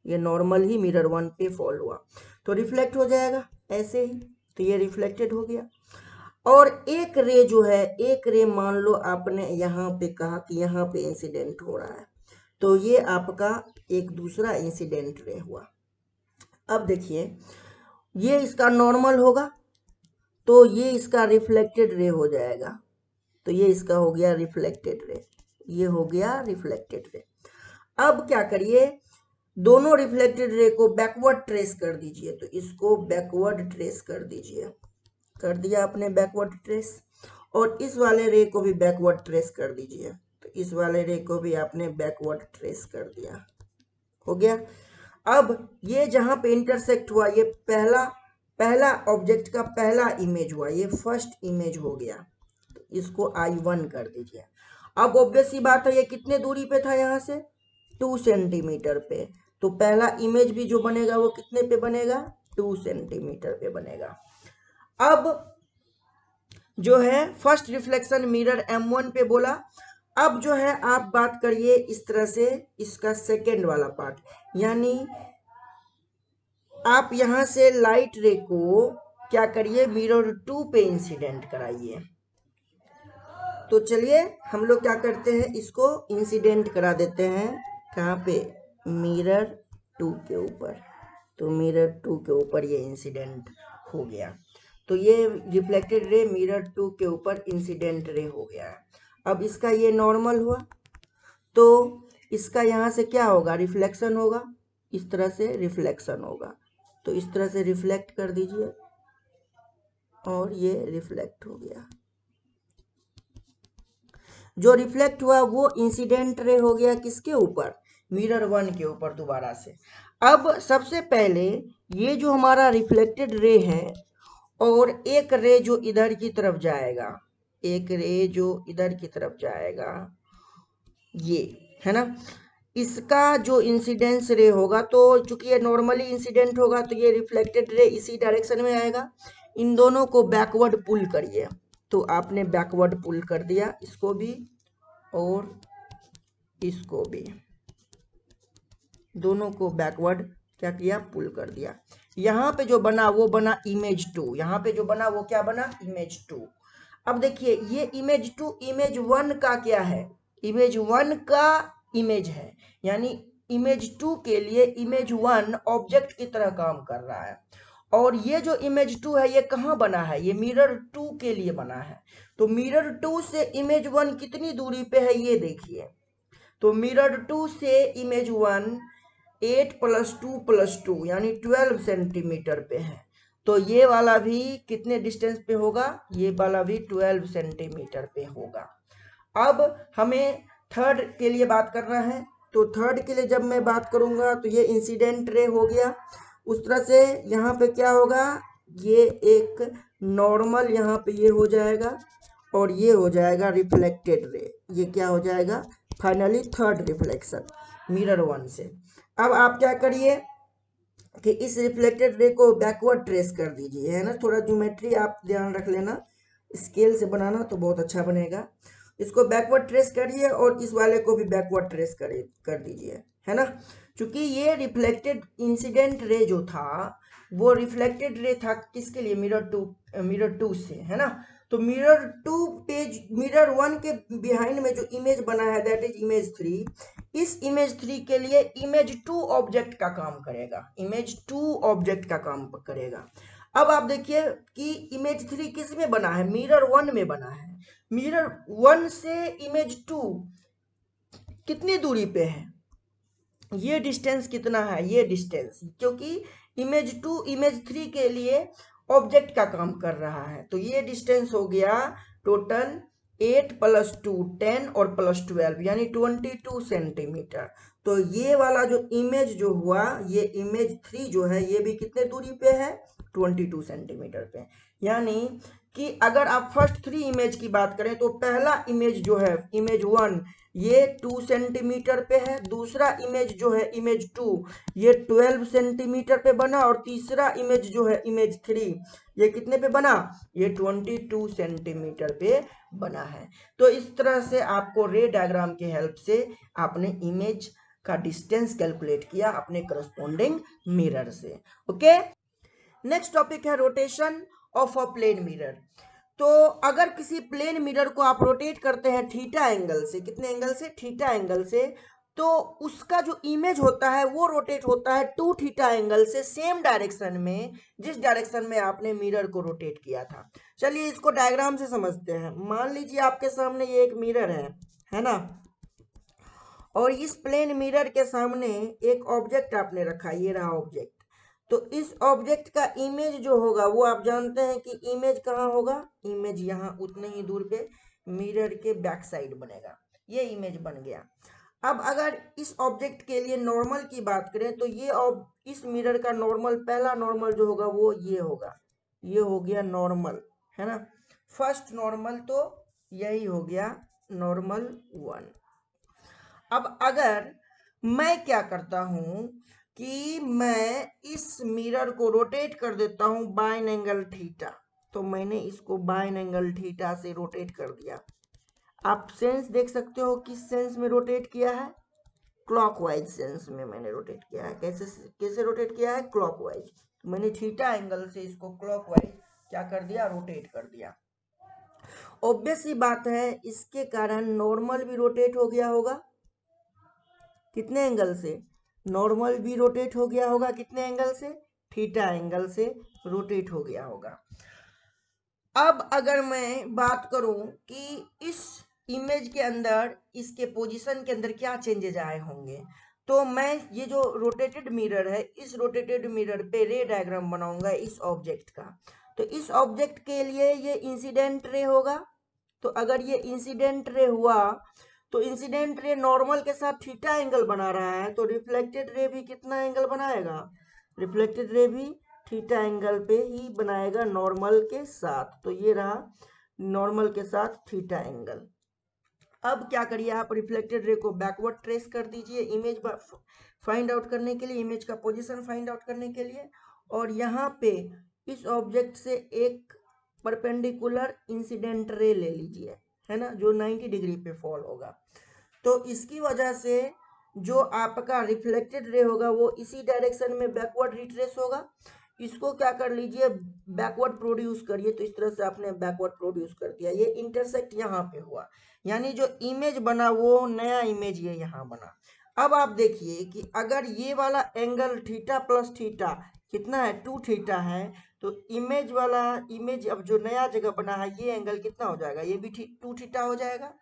ये नॉर्मल ही मिरर 1 पे फॉल हुआ, तो रिफ्लेक्ट हो जाएगा ऐसे ही, तो ये रिफ्लेक्टेड हो गया। और एक रे जो है, एक रे मान लो आपने यहाँ पे कहा कि यहाँ पे इंसिडेंट हो रहा है, तो ये आपका एक दूसरा इंसिडेंट रे हुआ। अब देखिए ये इसका नॉर्मल होगा तो ये इसका रिफ्लेक्टेड रे हो जाएगा, तो ये इसका हो गया रिफ्लेक्टेड रे, ये हो गया रिफ्लेक्टेड रे। अब क्या करिए, दोनों रिफ्लेक्टेड रे को बैकवर्ड ट्रेस कर दीजिए, तो इसको बैकवर्ड ट्रेस कर दीजिए, कर दिया आपने बैकवर्ड ट्रेस, और इस वाले रे को भी बैकवर्ड ट्रेस कर दीजिए, तो इस वाले रे को भी आपने बैकवर्ड ट्रेस कर दिया, हो गया। अब ये जहां पे इंटरसेक्ट हुआ, ये पहला ऑब्जेक्ट का पहला इमेज हुआ, ये फर्स्ट इमेज हो गया, तो इसको I1 कर दीजिए। अब ऑब्वियस सी बात है ये कितने दूरी पे था, यहाँ से 2 सेंटीमीटर पे, तो पहला इमेज भी जो बनेगा वो कितने पे बनेगा, 2 सेंटीमीटर पे बनेगा। अब जो है फर्स्ट रिफ्लेक्शन मिरर M1 पे बोला। अब जो है आप बात करिए इस तरह से, इसका सेकेंड वाला पार्ट, यानी आप यहां से लाइट रे को क्या करिए, मिरर 2 पे इंसिडेंट कराइए। तो चलिए हम लोग क्या करते हैं, इसको इंसिडेंट करा देते हैं, कहाँ पे, मिरर टू के ऊपर, तो मिरर टू के ऊपर ये इंसिडेंट हो गया। तो ये रिफ्लेक्टेड रे मिरर टू के ऊपर इंसिडेंट रे हो गया है। अब इसका ये नॉर्मल हुआ, तो इसका यहाँ से क्या होगा, रिफ्लेक्शन होगा, इस तरह से रिफ्लेक्शन होगा। तो इस तरह से रिफ्लेक्ट कर दीजिए और ये रिफ्लेक्ट हो गया। जो रिफ्लेक्ट हुआ वो इंसिडेंट रे हो गया किसके ऊपर, मिरर वन के ऊपर दोबारा से। अब सबसे पहले ये जो हमारा रिफ्लेक्टेड रे है और एक रे जो इधर की तरफ जाएगा, एक रे जो इधर की तरफ जाएगा, ये है ना, इसका जो इंसिडेंस रे होगा, तो चूंकि ये नॉर्मली इंसिडेंट होगा तो ये रिफ्लेक्टेड रे इसी डायरेक्शन में आएगा। इन दोनों को बैकवर्ड पुल करिए, तो आपने बैकवर्ड पुल कर दिया इसको भी और इसको भी, दोनों को बैकवर्ड क्या किया, पुल कर दिया। यहाँ पे जो बना वो बना इमेज टू, यहाँ पे जो बना वो क्या बना, इमेज टू। अब देखिए ये इमेज टू इमेज वन का क्या है, इमेज वन का इमेज है, यानी इमेज टू के लिए इमेज वन ऑब्जेक्ट की तरह काम कर रहा है। और ये जो इमेज टू है ये कहाँ बना है, ये मिरर टू के लिए बना है। तो मिरर टू से इमेज वन कितनी दूरी पे है ये देखिए, तो मिरर टू से इमेज वन 8 + 2 + 2 यानी 12 सेंटीमीटर पे है। तो ये वाला भी कितने डिस्टेंस पे होगा, ये वाला भी 12 सेंटीमीटर पे होगा। अब हमें थर्ड के लिए बात करना है, तो थर्ड के लिए जब मैं बात करूंगा तो ये इंसिडेंट रे हो गया। उस तरह से यहाँ पे क्या होगा, ये एक नॉर्मल यहाँ पे ये हो जाएगा और ये हो जाएगा रिफ्लेक्टेड रे, ये क्या हो जाएगा finally third reflection mirror one से। अब आप क्या करिए कि इस रिफ्लेक्टेड रे को बैकवर्ड ट्रेस कर दीजिए, है ना, थोड़ा ज्योमेट्री आप ध्यान रख लेना, स्केल से बनाना तो बहुत अच्छा बनेगा। इसको बैकवर्ड ट्रेस करिए और इस वाले को भी बैकवर्ड ट्रेस कर दीजिए, है ना। चूंकि ये रिफ्लेक्टेड इंसिडेंट रे जो था वो रिफ्लेक्टेड रे था किसके लिए, मिरर टू से, है ना। तो mirror two page mirror one के बिहाइंड में जो इमेज बना है दैट इज इमेज थ्री, इस इमेज थ्री के लिए इमेज टू ऑब्जेक्ट का काम करेगा, इमेज टू ऑब्जेक्ट का काम करेगा। अब आप देखिए कि इमेज थ्री किस में बना है, मिरर वन में बना है। मिरर वन से इमेज टू कितनी दूरी पे है, ये डिस्टेंस कितना है, ये डिस्टेंस, क्योंकि इमेज टू इमेज थ्री के लिए ऑब्जेक्ट का काम कर रहा है। तो ये डिस्टेंस हो गया टोटल 8 + 2 10 और +12 यानी 22 सेंटीमीटर। तो ये वाला जो इमेज जो हुआ, ये इमेज थ्री जो है ये भी कितने दूरी पे है, 22 सेंटीमीटर पे। यानी कि अगर आप फर्स्ट थ्री इमेज की बात करें तो पहला इमेज जो है इमेज वन ये 2 सेंटीमीटर पे है, दूसरा इमेज जो है इमेज टू ये 12 सेंटीमीटर पे बना और तीसरा इमेज जो है इमेज थ्री ये कितने पे बना, ये 22 सेंटीमीटर पे बना है। तो इस तरह से आपको रे डायग्राम के हेल्प से आपने इमेज का डिस्टेंस कैलकुलेट किया अपने करस्पॉन्डिंग मिरर से। ओके, नेक्स्ट टॉपिक है rotation of a plane mirror. तो अगर किसी प्लेन मिरर को आप रोटेट करते हैं थीटा एंगल से, कितने एंगल से, थीटा एंगल से, तो उसका जो इमेज होता है वो रोटेट होता है 2 थीटा एंगल से सेम डायरेक्शन में जिस डायरेक्शन में आपने मिरर को रोटेट किया था। चलिए इसको डायग्राम से समझते हैं। मान लीजिए आपके सामने ये एक मिरर है ना, और इस प्लेन मिरर के सामने एक ऑब्जेक्ट आपने रखा, ये रहा ऑब्जेक्ट। तो इस ऑब्जेक्ट का इमेज जो होगा वो आप जानते हैं कि इमेज कहाँ होगा, इमेज यहाँ उतने ही दूर पे मिरर के बैक साइड बनेगा, ये इमेज बन गया। अब अगर इस ऑब्जेक्ट के लिए नॉर्मल की बात करें तो ये इस मिरर का नॉर्मल, पहला नॉर्मल जो होगा वो ये होगा, ये हो गया नॉर्मल, है ना, फर्स्ट नॉर्मल, तो यही हो गया नॉर्मल वन। अब अगर मैं क्या करता हूं कि मैं इस मिरर को रोटेट कर देता हूं बाइन एंगल थीटा, तो मैंने इसको बाइन एंगल थीटा से रोटेट कर दिया। आप सेंस देख सकते हो किस सेंस में रोटेट किया है, क्लॉकवाइज सेंस में मैंने रोटेट किया है। कैसे कैसे रोटेट किया है, क्लॉकवाइज। तो मैंने थीटा एंगल से इसको क्लॉकवाइज क्या कर दिया, रोटेट कर दिया। ऑब्वियस सी बात है इसके कारण नॉर्मल भी रोटेट हो गया होगा, कितने एंगल से, नॉर्मल भी रोटेट हो गया होगा कितने एंगल से, थीटा एंगल से रोटेट हो गया होगा। अब अगर मैं बात करूं कि इस इमेज के अंदर इसके पोजीशन के अंदर क्या चेंजेज आए होंगे, तो मैं ये जो रोटेटेड मिरर है इस रोटेटेड मिरर पे रे डायग्राम बनाऊंगा इस ऑब्जेक्ट का। तो इस ऑब्जेक्ट के लिए ये इंसिडेंट रे होगा। तो अगर ये इंसिडेंट रे हुआ तो इंसिडेंट रे नॉर्मल के साथ थीटा एंगल बना रहा है, तो रिफ्लेक्टेड रे भी कितना एंगल बनाएगा, रिफ्लेक्टेड रे भी थीटा एंगल पे ही बनाएगा नॉर्मल के साथ। तो ये रहा नॉर्मल के साथ थीटा एंगल। अब क्या करिए आप रिफ्लेक्टेड रे को बैकवर्ड ट्रेस कर दीजिए इमेज फाइंड आउट करने के लिए, इमेज का पोजीशन फाइंड आउट करने के लिए। और यहाँ पे इस ऑब्जेक्ट से एक परपेंडिकुलर इंसिडेंट रे ले लीजिए, है ना, जो 90 डिग्री पे फॉल होगा। तो इसकी वजह से जो आपका रिफ्लेक्टेड रे होगा वो इसी डायरेक्शन में बैकवर्ड रिट्रेस होगा। इसको क्या कर लीजिए, बैकवर्ड प्रोड्यूस करिए। तो इस तरह से आपने बैकवर्ड प्रोड्यूस कर दिया, ये इंटरसेक्ट यहाँ पे हुआ, यानी जो इमेज बना वो नया इमेज ये यहाँ बना। अब आप देखिए कि अगर ये वाला एंगल थीटा प्लस थीटा कितना है, 2 थीटा है, तो इमेज वाला इमेज अब जो नया जगह बना है ये एंगल कितना हो जाएगा, ये भी 2 थीटा हो जाएगा।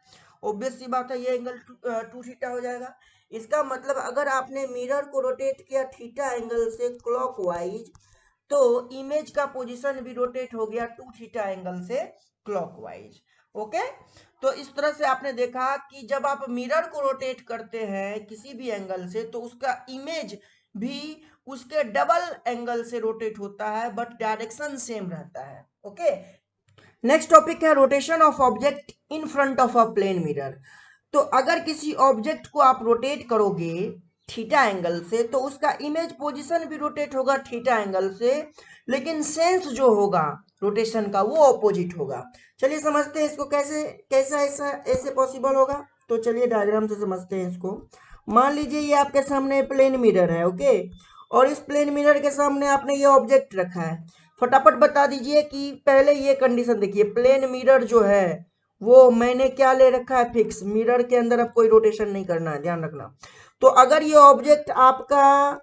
ऑब्वियस सी बात है ये एंगल 2 थीटा हो जाएगा। इसका मतलब अगर आपने मिरर को रोटेट किया थीटा एंगल से क्लॉकवाइज, तो इमेज का पोजीशन भी रोटेट हो गया 2 थीटा एंगल से क्लॉकवाइज। ओके, तो इस तरह से आपने देखा कि जब आप मिरर को रोटेट करते हैं किसी भी एंगल से तो उसका इमेज भी उसके डबल एंगल से रोटेट होता है, बट डायरेक्शन सेम रहता है। ओके, नेक्स्ट टॉपिक है rotation of object in front of a plane mirror. तो अगर किसी ऑब्जेक्ट को आप रोटेट करोगे थीटा एंगल से तो उसका इमेज पोजीशन भी रोटेट होगा थीटा एंगल से, लेकिन सेंस जो होगा रोटेशन का वो ऑपोजिट होगा। चलिए समझते हैं इसको कैसे, कैसा ऐसा ऐसे पॉसिबल होगा। तो चलिए डायग्राम से समझते हैं इसको। मान लीजिए ये आपके सामने प्लेन मिरर है, ओके, और इस प्लेन मिरर के सामने आपने ये ऑब्जेक्ट रखा है। फटाफट बता दीजिए कि पहले ये कंडीशन देखिए, प्लेन मिरर जो है वो मैंने क्या ले रखा है, फिक्स। मिरर के अंदर अब कोई रोटेशन नहीं करना है, ध्यान रखना। तो अगर ये ऑब्जेक्ट आपका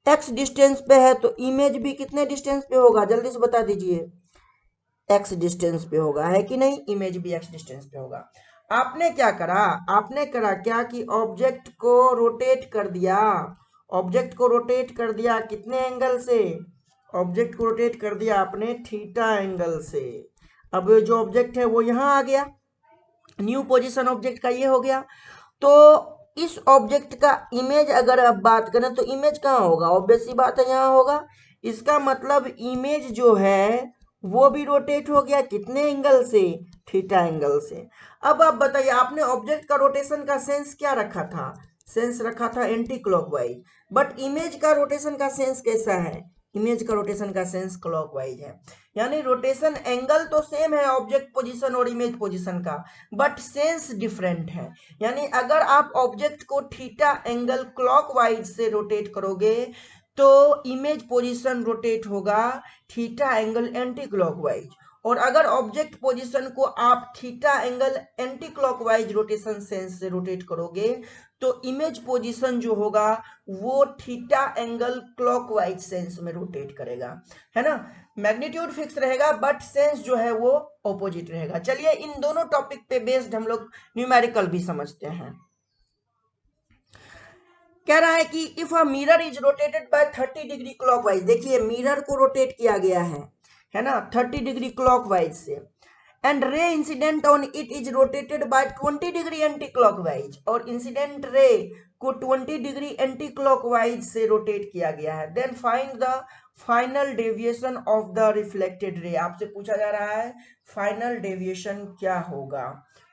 एक्स डिस्टेंस पे है तो इमेज भी कितने डिस्टेंस पे होगा, जल्दी से बता दीजिए, एक्स डिस्टेंस पे होगा, है कि नहीं, इमेज भी एक्स डिस्टेंस पे होगा। आपने क्या करा, आपने करा क्या कि ऑब्जेक्ट को रोटेट कर दिया, ऑब्जेक्ट को रोटेट कर दिया कितने एंगल से, ऑब्जेक्ट को रोटेट कर दिया आपने थीटा एंगल से। अब जो ऑब्जेक्ट है वो यहाँ आ गया, न्यू पोजीशन ऑब्जेक्ट का ये हो गया। तो इस ऑब्जेक्ट का इमेज अगर आप बात करें तो इमेज कहाँ होगा, ऑब्वियस सी बात है यहाँ होगा। इसका मतलब इमेज जो है वो भी रोटेट हो गया कितने एंगल से, थीटा एंगल से। अब आप बताइए आपने ऑब्जेक्ट का रोटेशन का सेंस क्या रखा था, सेंस रखा था एंटी क्लॉकवाइज, बट इमेज का रोटेशन का सेंस कैसा है, इमेज का रोटेशन का सेंस क्लॉकवाइज है। यानी रोटेशन एंगल तो सेम है ऑब्जेक्ट पोजीशन और इमेज पोजीशन का, बट सेंस डिफरेंट है। यानी अगर आप ऑब्जेक्ट को थीटा एंगल क्लॉकवाइज से रोटेट करोगे तो इमेज पोजीशन रोटेट होगा थीटा एंगल एंटी क्लॉकवाइज, और अगर ऑब्जेक्ट पोजीशन को आप theta angle anti clockwise rotation sense से रोटेट करोगे तो इमेज पोजीशन जो होगा वो थीटा एंगल क्लॉकवाइज सेंस में रोटेट करेगा, है ना। मैग्नीट्यूड फिक्स रहेगा बट सेंस जो है वो ऑपोजिट रहेगा। चलिए इन दोनों टॉपिक पे बेस्ड हम लोग न्यूमेरिकल भी समझते हैं। कह रहा है कि if a mirror is rotated by 30 degree clockwise, देखिए मिरर को रोटेट किया गया है ना, 30 डिग्री क्लॉकवाइज से, and ray incident on it is rotated by 20 degree anti clockwise, और इंसिडेंट रे को 20 डिग्री एंटी क्लॉकवाइज से रोटेट किया गया है। Then find the final deviation of the reflected ray, आपसे पूछा जा रहा है फाइनल डेविएशन क्या होगा।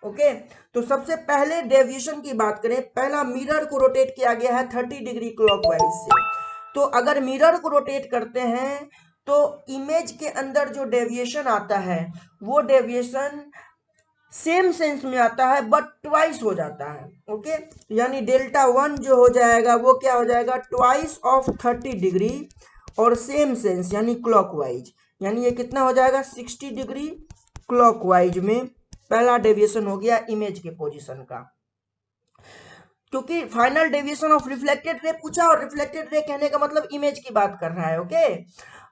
ओके, तो सबसे पहले डेविएशन की बात करें, पहला मिरर को रोटेट किया गया है 30 डिग्री क्लॉकवाइज से। तो अगर मिरर को रोटेट करते हैं तो इमेज के अंदर जो डेविएशन आता है वो डेविएशन सेम सेंस में आता है बट ट्वाइस हो जाता है। ओके, यानी डेल्टा 1 जो हो जाएगा वो क्या हो जाएगा, ट्वाइस ऑफ 30 डिग्री, और सेम सेंस यानी क्लॉकवाइज, यानी ये कितना हो जाएगा 60 डिग्री क्लॉकवाइज में पहला डेविएशन हो गया इमेज के पोजीशन का। क्योंकि final deviation of reflected ray पूछा और रिफ्लेक्टेड रे कहने का मतलब इमेज की बात कर रहा है। ओके,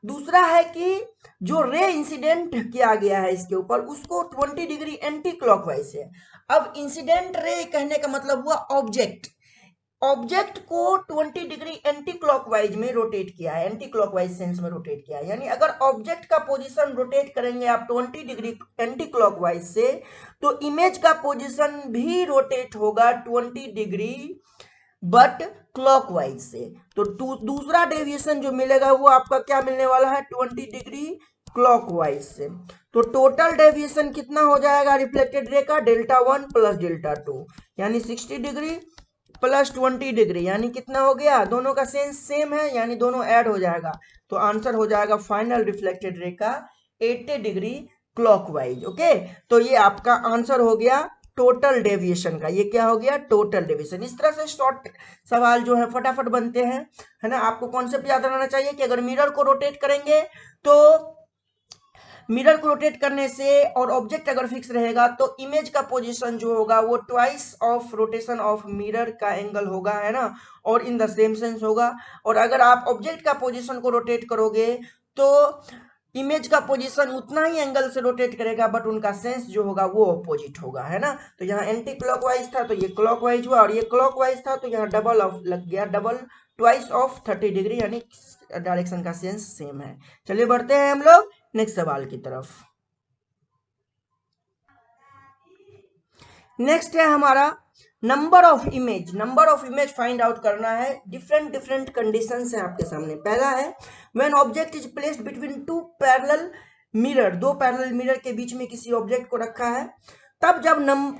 दूसरा है कि जो रे इंसिडेंट किया गया है इसके ऊपर उसको 20 डिग्री एंटी क्लॉकवाइज है। अब इंसिडेंट रे कहने का मतलब हुआ ऑब्जेक्ट, ऑब्जेक्ट को 20 डिग्री एंटी क्लॉकवाइज में रोटेट किया है, एंटी क्लॉकवाइज सेंस में रोटेट किया है। यानी अगर ऑब्जेक्ट का पोजीशन रोटेट करेंगे आप 20 डिग्री एंटी क्लॉकवाइज से तो इमेज का पोजीशन भी रोटेट होगा 20 डिग्री बट क्लॉकवाइज से। तो दूसरा डेविएशन जो मिलेगा वो आपका क्या मिलने वाला है, 20 डिग्री क्लॉकवाइज से। तो टोटल डेविएशन कितना हो जाएगा रिफ्लेक्टेड रे का, डेल्टा 1 प्लस डेल्टा 2 यानी 60 डिग्री प्लस 20 डिग्री यानी कितना हो गया, दोनों का सेंस सेम है यानी दोनों ऐड हो जाएगा। तो आंसर हो जाएगा फाइनल रिफ्लेक्टेड रे का 80 डिग्री क्लॉकवाइज। ओके, तो ये आपका आंसर हो गया टोटल डेविएशन का। ये क्या हो गया, टोटल डेविएशन। इस तरह से शॉर्ट सवाल जो है फटाफट बनते हैं, है ना। आपको कॉन्सेप्ट याद रहना चाहिए कि अगर मिरर को रोटेट करेंगे तो मिरर को रोटेट करने से और ऑब्जेक्ट अगर फिक्स रहेगा तो इमेज का पोजीशन जो होगा वो twice of rotation of mirror का एंगल होगा, है ना, और इन द सेम सेंस होगा। और अगर आप ऑब्जेक्ट का पोजीशन को रोटेट करोगे तो इमेज का पोजीशन उतना ही एंगल से रोटेट करेगा बट उनका सेंस जो होगा वो अपोजिट होगा, है ना। तो यहाँ एंटी क्लॉकवाइज था तो ये क्लॉकवाइज हुआ और ये क्लॉकवाइज था तो यहाँ डबल ऑफ लग गया, डबल ट्वाइस ऑफ 30 डिग्री यानी डायरेक्शन का सेंस सेम है। चलिए बढ़ते हैं हम लोग नेक्स्ट सवाल की तरफ। नेक्स्ट है हमारा number of image. Number of image find out करना है। डिफरेंट डिफरेंट कंडीशंस है आपके सामने। पहला है when object is placed between two parallel mirror, दो पैरेलल मिरर के बीच में किसी ऑब्जेक्ट को रखा है तब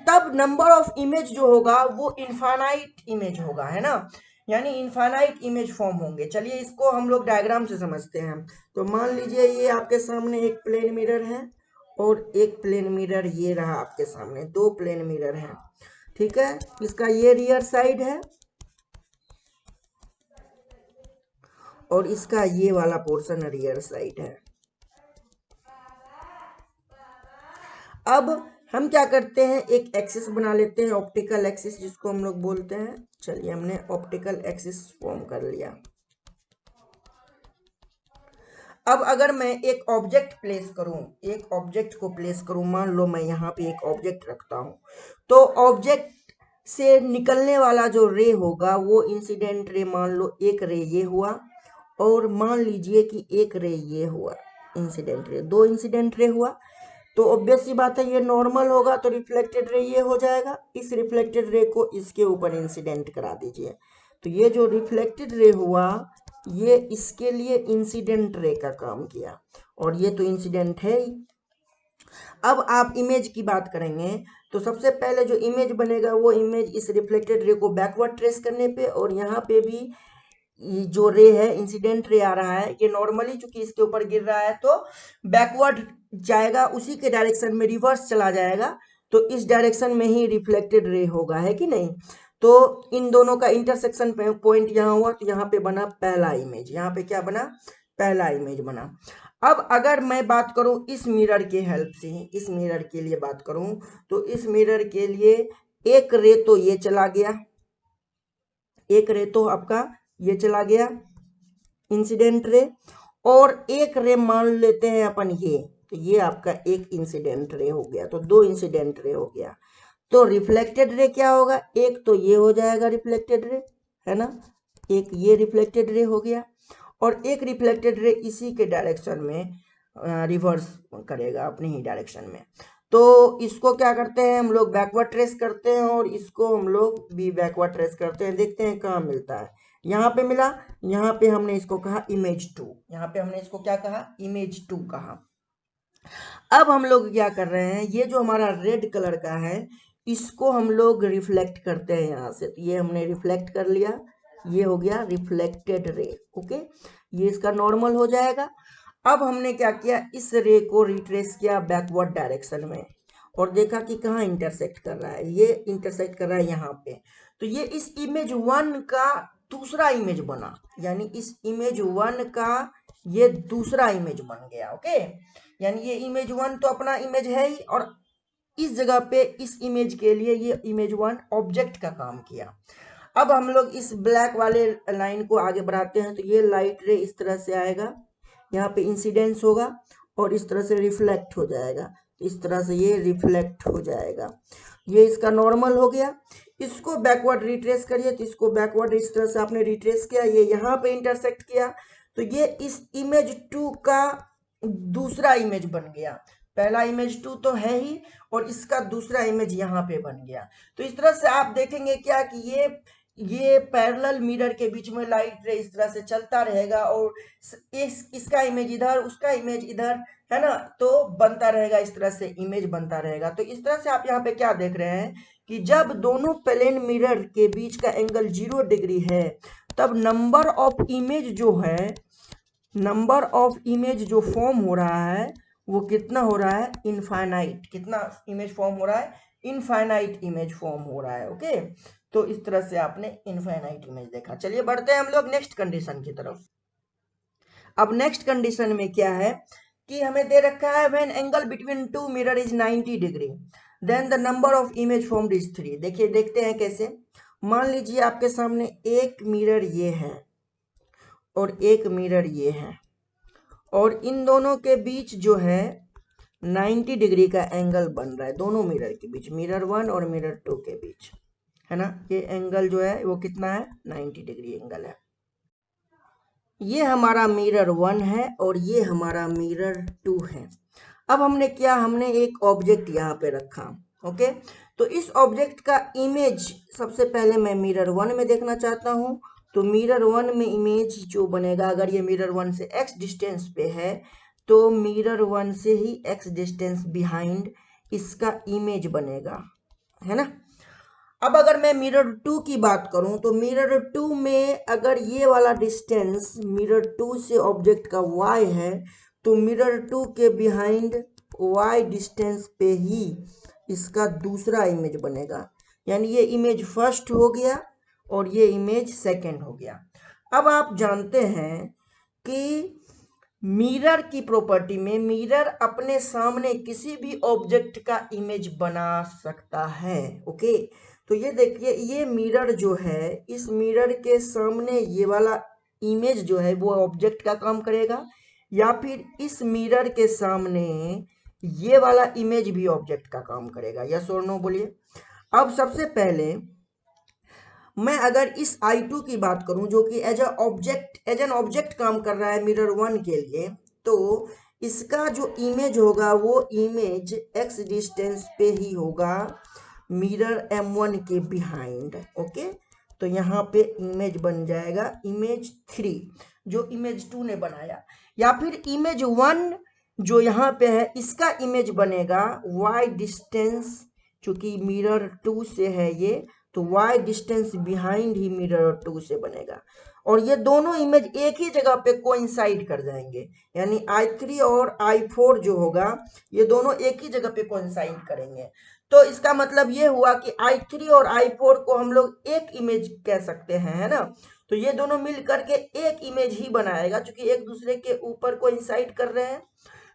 तब नंबर ऑफ इमेज जो होगा वो इनफाइनाइट इमेज होगा, है ना, यानी इनफाइनाइट इमेज फॉर्म होंगे। चलिए इसको हम लोग डायग्राम से समझते हैं। तो मान लीजिए ये आपके सामने एक प्लेन मिरर है और एक प्लेन मिरर ये रहा आपके सामने, दो प्लेन मिरर है, ठीक है। इसका ये रियर साइड है और इसका ये वाला पोर्शन रियर साइड है। अब हम क्या करते हैं, एक एक्सिस बना लेते हैं, ऑप्टिकल एक्सिस जिसको हम लोग बोलते हैं। चलिए हमने ऑप्टिकल एक्सिस फॉर्म कर लिया। अब अगर मैं एक ऑब्जेक्ट प्लेस करूं, एक ऑब्जेक्ट को प्लेस करूं, मान लो मैं यहाँ पे एक ऑब्जेक्ट रखता हूं तो ऑब्जेक्ट से निकलने वाला जो रे होगा वो इंसिडेंट रे, मान लो एक रे ये हुआ और मान लीजिए कि एक रे ये हुआ इंसिडेंट रे, दो इंसिडेंट रे हुआ। तो ऑब्वियस सी बात है ये नॉर्मल होगा तो रिफ्लेक्टेड रे ये हो जाएगा। इस रिफ्लेक्टेड रे को इसके ऊपर इंसिडेंट करा दीजिए तो ये जो रिफ्लेक्टेड रे हुआ ये इसके लिए इंसिडेंट रे का काम किया और ये तो इंसिडेंट है ही। अब आप इमेज की बात करेंगे तो सबसे पहले जो इमेज बनेगा वो इमेज इस रिफ्लेक्टेड रे को बैकवर्ड ट्रेस करने पे, और यहाँ पे भी जो रे है इंसिडेंट रे आ रहा है ये नॉर्मली चूंकि इसके ऊपर गिर रहा है तो बैकवर्ड जाएगा, उसी के डायरेक्शन में रिवर्स चला जाएगा तो इस डायरेक्शन में ही रिफ्लेक्टेड रे होगा, है कि नहीं। तो इन दोनों का इंटरसेक्शन पॉइंट यहाँ हुआ तो यहाँ पे बना पहला इमेज, यहाँ पे क्या बना, पहला इमेज बना। अब अगर मैं बात करूं इस मिरर के हेल्प से, इस मिरर के लिए बात करूं तो इस मिरर के लिए एक रे तो ये चला गया, एक रे तो आपका ये चला गया इंसिडेंट रे, और एक रे मान लेते हैं अपन ये, तो ये आपका एक इंसिडेंट रे हो गया, तो दो इंसिडेंट रे हो गया। तो रिफ्लेक्टेड रे क्या होगा, एक तो ये हो जाएगा रिफ्लेक्टेड रे, है ना, एक ये रिफ्लेक्टेड रे हो गया और एक रिफ्लेक्टेड रे इसी के डायरेक्शन में रिवर्स करेगा अपने ही डायरेक्शन में। तो इसको क्या करते हैं हम लोग, बैकवर्ड ट्रेस करते हैं और इसको हम लोग भी बैकवर्ड ट्रेस करते हैं, देखते हैं कहाँ मिलता है। यहाँ पे मिला, यहाँ पे हमने इसको कहा इमेज 2, यहाँ पे हमने इसको क्या कहा, इमेज 2 कहा। अब हम लोग क्या कर रहे हैं, ये जो हमारा रेड कलर का है इसको हम लोग रिफ्लेक्ट करते हैं यहाँ से, तो ये हमने रिफ्लेक्ट कर लिया, ये हो गया रिफ्लेक्टेड रे। ओके, ये इसका नॉर्मल हो जाएगा। अब हमने क्या किया, इस रे को रिट्रेस किया बैकवर्ड डायरेक्शन में और देखा कि कहाँ इंटरसेक्ट कर रहा है, ये इंटरसेक्ट कर रहा है यहाँ पे। तो ये इस इमेज 1 का दूसरा इमेज बना, यानी इस इमेज 1 का ये दूसरा इमेज बन गया। ओके, यानी ये इमेज 1 तो अपना इमेज है ही और इस जगह पे इस इमेज के लिए ये इमेज 1 ऑब्जेक्ट का काम किया। अब हम लोग इस ब्लैक वाले लाइन को आगे बढ़ाते हैं, तो ये लाइट रे इस तरह से आएगा, यहाँ पे इंसिडेंस होगा और इस तरह से रिफ्लेक्ट हो जाएगा, इस तरह से ये रिफ्लेक्ट हो जाएगा। ये इसका नॉर्मल हो गया। इसको बैकवर्ड रिट्रेस करिए, तो इसको बैकवर्ड इस तरह से आपने रिट्रेस किया, ये यहाँ पे इंटरसेक्ट किया, तो ये इस इमेज 2 का दूसरा इमेज बन गया। पहला इमेज 2 तो है ही, और इसका दूसरा इमेज यहाँ पे बन गया। तो इस तरह से आप देखेंगे क्या कि ये पैरेलल मिरर के बीच में लाइट रे इस तरह से चलता रहेगा, और इसका इमेज इधर, उसका इमेज इधर, है ना, तो बनता रहेगा, इस तरह से इमेज बनता रहेगा। तो इस तरह से आप यहाँ पे क्या देख रहे हैं कि जब दोनों प्लेन मिरर के बीच का एंगल 0 डिग्री है, तब नंबर ऑफ इमेज जो है, नंबर ऑफ इमेज जो फॉर्म हो रहा है वो कितना हो रहा है, इनफाइनाइट। कितना इमेज फॉर्म हो रहा है, इनफाइनाइट इमेज फॉर्म हो रहा है। ओके, तो इस तरह से आपने इनफाइनाइट इमेज देखा। चलिए बढ़ते हैं हम लोग नेक्स्ट कंडीशन की तरफ। अब नेक्स्ट कंडीशन में क्या है कि हमें दे रखा है when angle between two mirror is 90 degree then the number of image formed is 3। देखिए, देखते हैं कैसे। मान लीजिए आपके सामने एक मिरर ये है और एक मिरर ये है, और इन दोनों के बीच जो है 90 डिग्री का एंगल बन रहा है, दोनों मिरर के बीच, मिरर 1 और मिरर 2 के बीच, है ना। ये एंगल जो है वो कितना है, 90 डिग्री एंगल है। ये हमारा मिरर 1 है और ये हमारा मिरर 2 है। अब हमने क्या, हमने एक ऑब्जेक्ट यहाँ पे रखा। ओके, तो इस ऑब्जेक्ट का इमेज सबसे पहले मैं मिरर 1 में देखना चाहता हूँ। तो मिरर 1 में इमेज जो बनेगा, अगर ये मिरर 1 से x डिस्टेंस पे है, तो मिरर 1 से ही x डिस्टेंस बिहाइंड इसका इमेज बनेगा, है ना। अब अगर मैं मिरर 2 की बात करूं, तो मिरर 2 में अगर ये वाला डिस्टेंस मिरर 2 से ऑब्जेक्ट का y है, तो मिरर 2 के बिहाइंड y डिस्टेंस पे ही इसका दूसरा इमेज बनेगा। यानी ये इमेज फर्स्ट हो गया और ये इमेज सेकंड हो गया। अब आप जानते हैं कि मिरर की प्रॉपर्टी में मिरर अपने सामने किसी भी ऑब्जेक्ट का इमेज बना सकता है। ओके, तो ये देखिए, ये मिरर जो है, इस मिरर के सामने ये वाला इमेज जो है वो ऑब्जेक्ट का काम करेगा, या फिर इस मिरर के सामने ये वाला इमेज भी ऑब्जेक्ट का काम करेगा। यस और नो बोलिए। अब सबसे पहले मैं अगर इस I2 की बात करूं, जो कि एज एन ऑब्जेक्ट काम कर रहा है मिरर 1 के लिए, तो इसका जो इमेज होगा वो इमेज x डिस्टेंस पे ही होगा मिरर M1 के बिहाइंड। ओके, तो यहाँ पे इमेज बन जाएगा इमेज 3 जो इमेज 2 ने बनाया, या फिर इमेज 1 जो यहाँ पे है इसका इमेज बनेगा y डिस्टेंस, चूंकि मिरर 2 से है ये, तो y डिस्टेंस बिहाइंड ही मिरर 2 से बनेगा, और ये दोनों इमेज एक ही जगह पे कोइंसाइड कर जाएंगे। यानी I3 और I4 जो होगा ये दोनों एक ही जगह पे कोइंसाइड करेंगे। तो इसका मतलब ये हुआ कि I3 और I4 को हम लोग एक इमेज कह सकते हैं, है ना। तो ये दोनों मिल करके एक इमेज ही बनाएगा, क्योंकि एक दूसरे के ऊपर कोइंसाइड कर रहे हैं।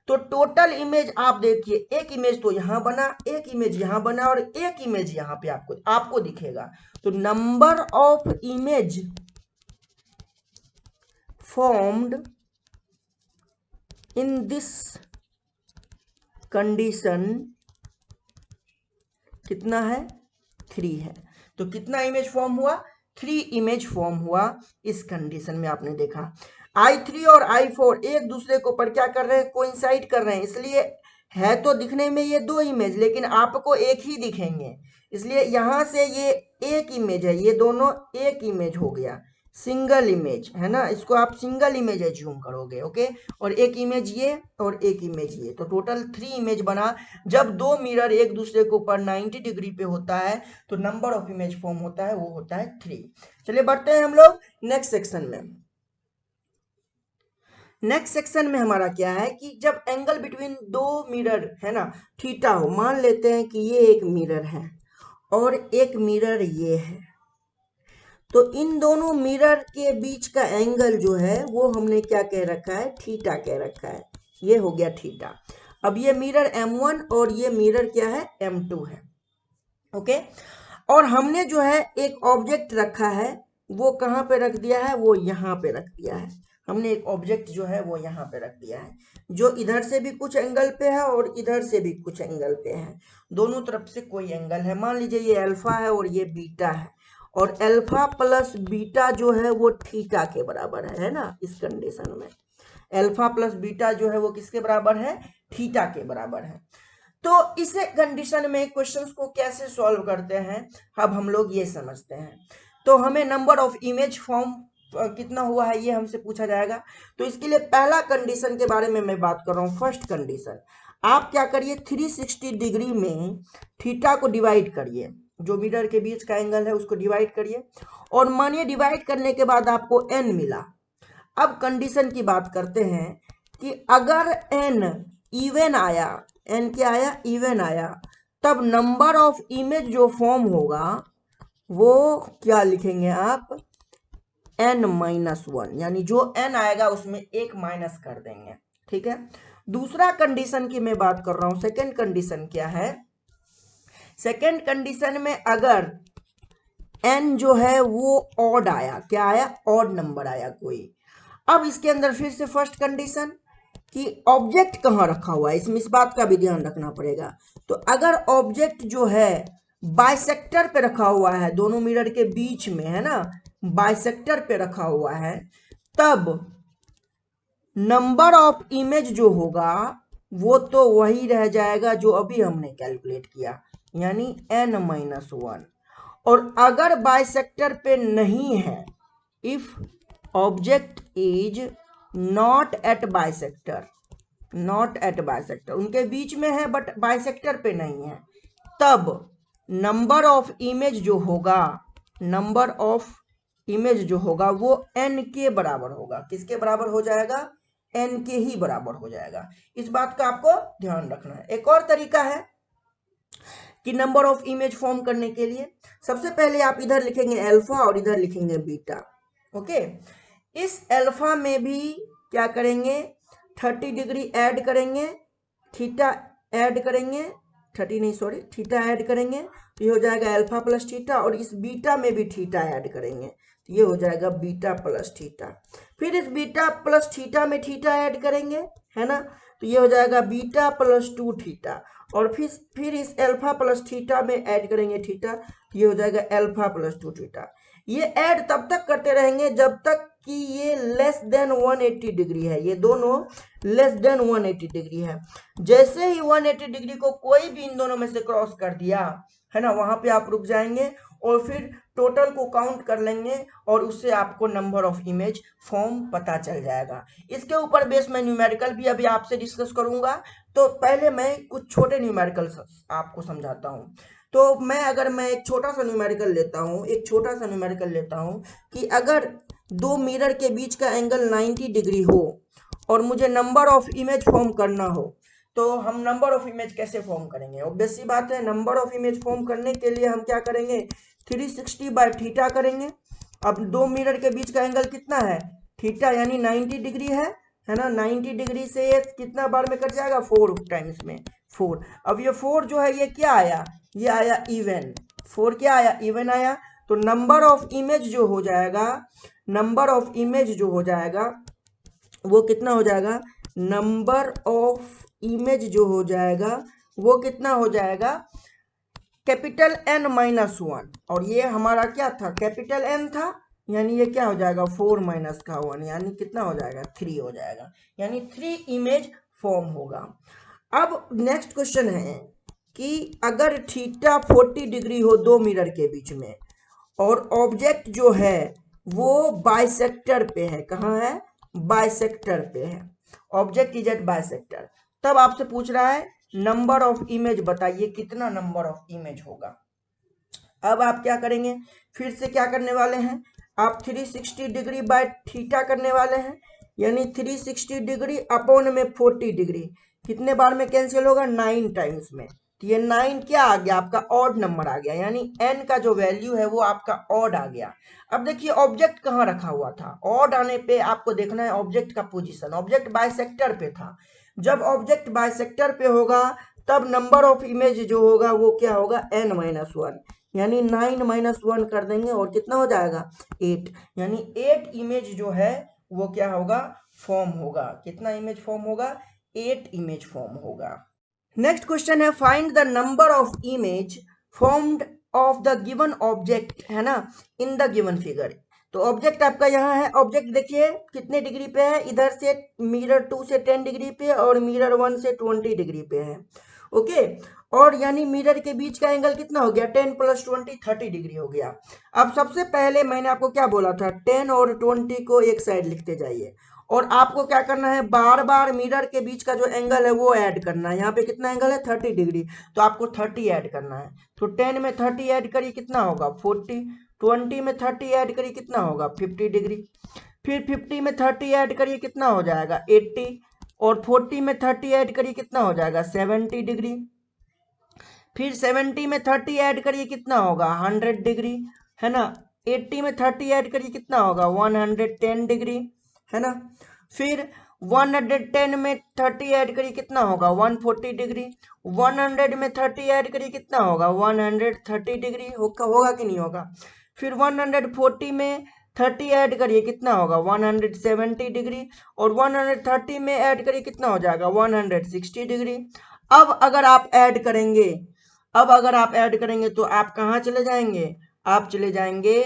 तो टोटल इमेज आप देखिए, एक इमेज तो यहां बना, एक इमेज यहां बना, और एक इमेज यहां पे आपको दिखेगा। तो number of image formed in this condition कितना है, 3 है। तो कितना इमेज फॉर्म हुआ, 3 इमेज फॉर्म हुआ इस कंडीशन में। आपने देखा I3 और I4 एक दूसरे के ऊपर क्या कर रहे हैं, कोइंसाइड कर रहे हैं, इसलिए है तो दिखने में ये 2 इमेज, लेकिन आपको एक ही दिखेंगे, इसलिए यहां से ये एक इमेज है, ये दोनों एक इमेज हो गया, सिंगल इमेज, है ना। इसको आप सिंगल इमेज एज्यूम करोगे। ओके, और एक इमेज ये और एक इमेज ये, तो टोटल 3 इमेज बना। जब दो मिरर एक दूसरे के ऊपर 90 डिग्री पे होता है तो नंबर ऑफ इमेज फॉर्म होता है, वो होता है 3। चलिए बढ़ते हैं हम लोग नेक्स्ट सेक्शन में। नेक्स्ट सेक्शन में हमारा क्या है कि जब एंगल बिटवीन दो मिरर है ना थीटा हो, मान लेते हैं कि ये एक मिरर है और एक मिरर ये है, तो इन दोनों मिरर के बीच का एंगल जो है वो हमने क्या कह रखा है, थीटा कह रखा है। ये हो गया थीटा। अब ये मिरर M1 और ये मिरर क्या है, M2 है। ओके, और हमने जो है एक ऑब्जेक्ट रखा है, वो कहाँ पे रख दिया है, वो यहाँ पे रख दिया है। हमने एक ऑब्जेक्ट जो है वो यहाँ पे रख दिया है, जो इधर से भी कुछ एंगल पे है और इधर से भी कुछ एंगल पे है, दोनों तरफ से कोई एंगल है। मान लीजिए ये अल्फा है और ये बीटा है, और अल्फा प्लस बीटा जो है वो थीटा के बराबर है ना। इस कंडीशन में अल्फा प्लस बीटा जो है वो किसके बराबर है, थीटा के बराबर है। तो इस कंडीशन में क्वेश्चंस को कैसे सॉल्व करते हैं, अब हम लोग ये समझते हैं। तो हमें नंबर ऑफ इमेज फॉर्म कितना हुआ है ये हमसे पूछा जाएगा। तो इसके लिए पहला कंडीशन के बारे में मैं बात कर रहा हूँ। फर्स्ट कंडीशन, आप क्या करिए, 360 डिग्री में थीटा को डिवाइड करिए, जो मिरर के बीच का एंगल है उसको डिवाइड करिए, और मानिए डिवाइड करने के बाद आपको n मिला। अब कंडीशन की बात करते हैं कि अगर n इवन आया, n क्या आया, इवन आया, तब नंबर ऑफ इमेज जो फॉर्म होगा वो क्या लिखेंगे आप, n-1, यानी जो n आएगा उसमें एक माइनस कर देंगे। ठीक है। दूसरा कंडीशन की मैं बात कर रहा हूं। सेकेंड कंडीशन क्या है, सेकेंड कंडीशन में अगर n जो है वो ऑड आया, क्या आया, ऑड नंबर आया कोई। अब इसके अंदर फिर से फर्स्ट कंडीशन कि ऑब्जेक्ट कहाँ रखा हुआ है, इसमें इस बात का भी ध्यान रखना पड़ेगा। तो अगर ऑब्जेक्ट जो है बाइसेक्टर पे रखा हुआ है, दोनों मिरर के बीच में है ना, बाइसेक्टर पे रखा हुआ है, तब नंबर ऑफ इमेज जो होगा वो तो वही रह जाएगा जो अभी हमने कैलकुलेट किया, यानी n-1। और अगर बाइसेक्टर पे नहीं है, if object is not at bisector, not at bisector, उनके बीच में है बट बाइसेक्टर पे नहीं है, तब नंबर ऑफ इमेज जो होगा, नंबर ऑफ इमेज जो होगा वो n के बराबर होगा। किसके बराबर हो जाएगा, n के ही बराबर हो जाएगा। इस बात का आपको ध्यान रखना है। एक और तरीका है कि नंबर ऑफ इमेज फॉर्म करने के लिए, सबसे पहले आप इधर लिखेंगे अल्फा और इधर लिखेंगे बीटा। ओके, इस अल्फा में भी क्या करेंगे, 30 डिग्री ऐड करेंगे, थीटा ऐड करेंगे, 30 नहीं सॉरी, थीटा ऐड करेंगे, तो ये हो जाएगा अल्फा प्लस थीटा, और इस बीटा में भी थीटा ऐड करेंगे, तो ये हो जाएगा बीटा प्लस थीटा। फिर इस बीटा प्लस थीटा में थीटा ऐड करेंगे, है ना, तो ये हो जाएगा बीटा प्लस 2 थीटा, और फिर इस अल्फा प्लस थीटा में ऐड करेंगे थीटा, तो ये हो जाएगा अल्फा प्लस 2 थीटा। ये ऐड तब तक करते रहेंगे जब तक कि ये लेस देन 180 डिग्री है, ये दोनों लेस देन 180 डिग्री है। जैसे ही 180 डिग्री को कोई भी इन दोनों में से क्रॉस कर दिया, है ना, वहां पे आप रुक जाएंगे और फिर टोटल को काउंट कर लेंगे, और उससे आपको नंबर ऑफ इमेज फॉर्म पता चल जाएगा। इसके ऊपर बेस मैं न्यूमेरिकल भी अभी आपसे डिस्कस करूंगा। तो पहले मैं कुछ छोटे न्यूमेरिकल आपको समझाता हूँ। तो मैं एक छोटा सा न्यूमेरिकल लेता हूँ, एक छोटा सा न्यूमेरिकल लेता हूँ कि अगर दो मिरर के बीच का एंगल 90 डिग्री हो और मुझे नंबर ऑफ इमेज फॉर्म करना हो, तो हम नंबर ऑफ इमेज कैसे फॉर्म करेंगे। ऑब्वियस सी बात है, नंबर ऑफ इमेज फॉर्म करने के लिए हम क्या करेंगे, 360 बाय थीटा करेंगे। अब दो मिरर के बीच का एंगल कितना है, थीटा, यानी 90 डिग्री है ना। 90 डिग्री से ये कितना बार में कट जाएगा, 4 टाइम्स में 4। अब ये 4 जो है ये क्या आया, ये आया इवन, 4 क्या आया, इवन आया। तो नंबर ऑफ इमेज जो हो जाएगा, नंबर ऑफ इमेज जो हो जाएगा वो कितना हो जाएगा, नंबर ऑफ इमेज जो हो जाएगा वो कितना हो जाएगा, कैपिटल n-1। और ये हमारा क्या था, कैपिटल N था, यानी ये क्या हो जाएगा, 4 माइनस का 1, यानी कितना हो जाएगा, 3 हो जाएगा, यानी 3 इमेज फॉर्म होगा। अब नेक्स्ट क्वेश्चन है कि अगर थीटा 40 डिग्री हो दो मिरर के बीच में, और ऑब्जेक्ट जो है वो बाइसेक्टर पे है, कहाँ है, बाइसेक्टर पे है, ऑब्जेक्ट इज एट बाइसेक्टर, तब आपसे पूछ रहा है नंबर ऑफ इमेज बताइए, कितना नंबर ऑफ इमेज होगा। अब आप क्या करेंगे, फिर से क्या करने वाले हैं, आप 360 डिग्री बाय थीटा करने वाले हैं, यानी 360 डिग्री अपॉन में 40 डिग्री, कितने बार में कैंसिल होगा, 9 टाइम्स में। तो ये 9 क्या आ गया, आपका ऑड नंबर आ गया, यानी n का जो वैल्यू है वो आपका ऑड आ गया। अब देखिए ऑब्जेक्ट कहाँ रखा हुआ था, ऑड आने पे आपको देखना है ऑब्जेक्ट का पोजीशन, ऑब्जेक्ट बाइसेक्टर पे था। जब ऑब्जेक्ट बाइसेक्टर पे होगा तब नंबर ऑफ इमेज जो होगा वो क्या होगा, n-1, यानी 9 माइनस 1 कर देंगे और कितना हो जाएगा 8, यानी 8 इमेज जो है वो क्या होगा फॉर्म होगा। कितना इमेज फॉर्म होगा 8 इमेज फॉर्म होगा। नेक्स्ट क्वेश्चन है find the number of image formed of the given object, है ना, इन द गिवन फिगर। तो ऑब्जेक्ट आपका यहाँ है, ऑब्जेक्ट देखिए कितने डिग्री पे है, इधर से मिरर 2 से 10 डिग्री पे और मिरर 1 से 20 डिग्री पे है। ओके, और यानी मिरर के बीच का एंगल कितना हो गया 10 प्लस 20 30 डिग्री हो गया। अब सबसे पहले मैंने आपको क्या बोला था 10 और 20 को एक साइड लिखते जाइए और आपको क्या करना है बार बार मिरर के बीच का जो एंगल है वो ऐड करना है। यहाँ पे कितना एंगल है 30 डिग्री, तो आपको 30 ऐड करना है। तो 10 में 30 ऐड करिए कितना होगा 40, 20 में 30 ऐड करिए कितना होगा 50 डिग्री, फिर 50 में 30 ऐड करिए कितना हो जाएगा 80, और 40 में 30 ऐड करिए कितना हो जाएगा 70 डिग्री, फिर 70 में 30 ऐड करिए कितना होगा 100 डिग्री, है ना। 80 में 30 ऐड करिए कितना होगा 110 डिग्री, है ना। फिर 110 में 30 ऐड करिए कितना होगा 140 डिग्री, 100 में 30 ऐड करिए कितना होगा 130 डिग्री, होगा कि नहीं होगा। फिर 140 में 30 ऐड करिए कितना होगा 170 डिग्री, और 130 में ऐड करिए कितना हो जाएगा 160 डिग्री। अब अगर आप ऐड करेंगे तो आप कहाँ चले जाएंगे, आप चले जाएंगे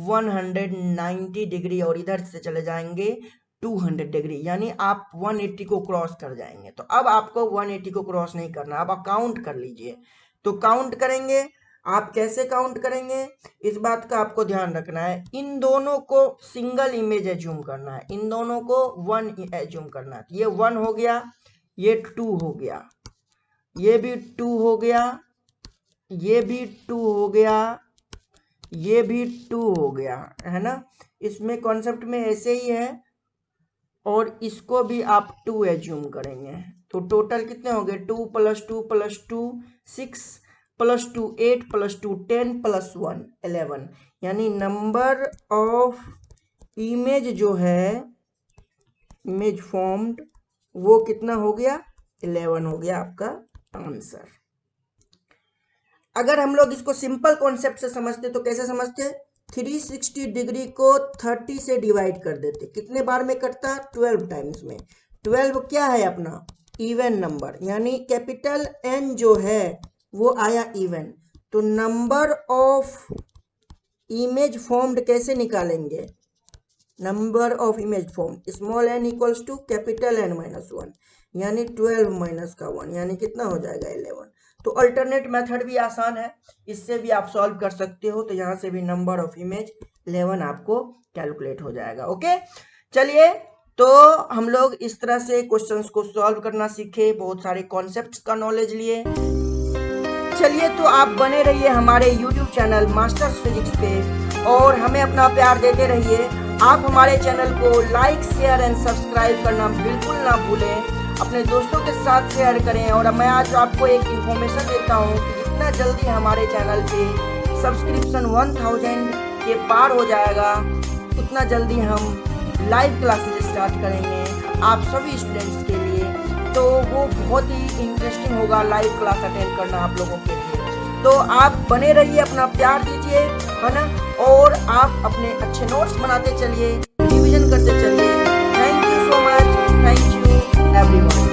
190 डिग्री और इधर से चले जाएंगे 200 डिग्री, यानी आप 180 को क्रॉस कर जाएंगे। तो अब आपको 180 को क्रॉस नहीं करना, अब आप काउंट कर लीजिए। तो काउंट करेंगे, आप कैसे काउंट करेंगे इस बात का आपको ध्यान रखना है। इन दोनों को सिंगल इमेज एज्यूम करना है, इन दोनों को 1 एज्यूम करना है। ये 1 हो गया, ये 2 हो गया, ये भी 2 हो गया, ये भी 2 हो गया, ये भी 2 हो गया, है ना। इसमें कॉन्सेप्ट में ऐसे ही है, और इसको भी आप 2 एज्यूम करेंगे। तो टोटल कितने हो गए 2 + 2 + 2 6 + 2 8 + 2 10 + 1 11, यानी नंबर ऑफ इमेज जो है इमेज फॉर्म्ड वो कितना हो गया 11 हो गया आपका आंसर। अगर हम लोग इसको सिंपल कॉन्सेप्ट से समझते तो कैसे समझते, 360 डिग्री को 30 से डिवाइड कर देते, कितने बार में कटता 12 टाइम्स में। 12 क्या है अपना इवन नंबर, यानी कैपिटल N जो है वो आया इवन। तो नंबर ऑफ इमेज फॉर्म्ड कैसे निकालेंगे, number of image form small n equals to capital N - 1, यानी 12 माइनस का 1, यानी कितना हो जाएगा 11। तो अल्टरनेट मेथड भी आसान है, इससे भी आप सॉल्व कर सकते हो। तो यहाँ से भी नंबर ऑफ इमेज 11 आपको कैलकुलेट हो जाएगा। ओके, चलिए तो हम लोग इस तरह से क्वेश्चंस को सॉल्व करना सीखे, बहुत सारे कॉन्सेप्ट्स का नॉलेज लिए। चलिए तो आप बने रहिए हमारे YouTube चैनल मास्टर्स फिजिक्स पे और हमें अपना प्यार देते रहिए। आप हमारे चैनल को लाइक शेयर एंड सब्सक्राइब करना बिल्कुल ना भूलें, अपने दोस्तों के साथ शेयर करें। और मैं आज आपको एक इन्फॉर्मेशन देता हूँ कि जितना जल्दी हमारे चैनल पे सब्सक्रिप्शन 1000 के पार हो जाएगा उतना जल्दी हम लाइव क्लासेस स्टार्ट करेंगे आप सभी स्टूडेंट्स के लिए। तो वो बहुत ही इंटरेस्टिंग होगा लाइव क्लास अटेंड करना आप लोगों के लिए। तो आप बने रहिए, अपना प्यार दीजिए, है ना, और आप अपने अच्छे नोट्स बनाते चलिए, रिवीजन करते चलिए। Thank you so much, thank you everyone.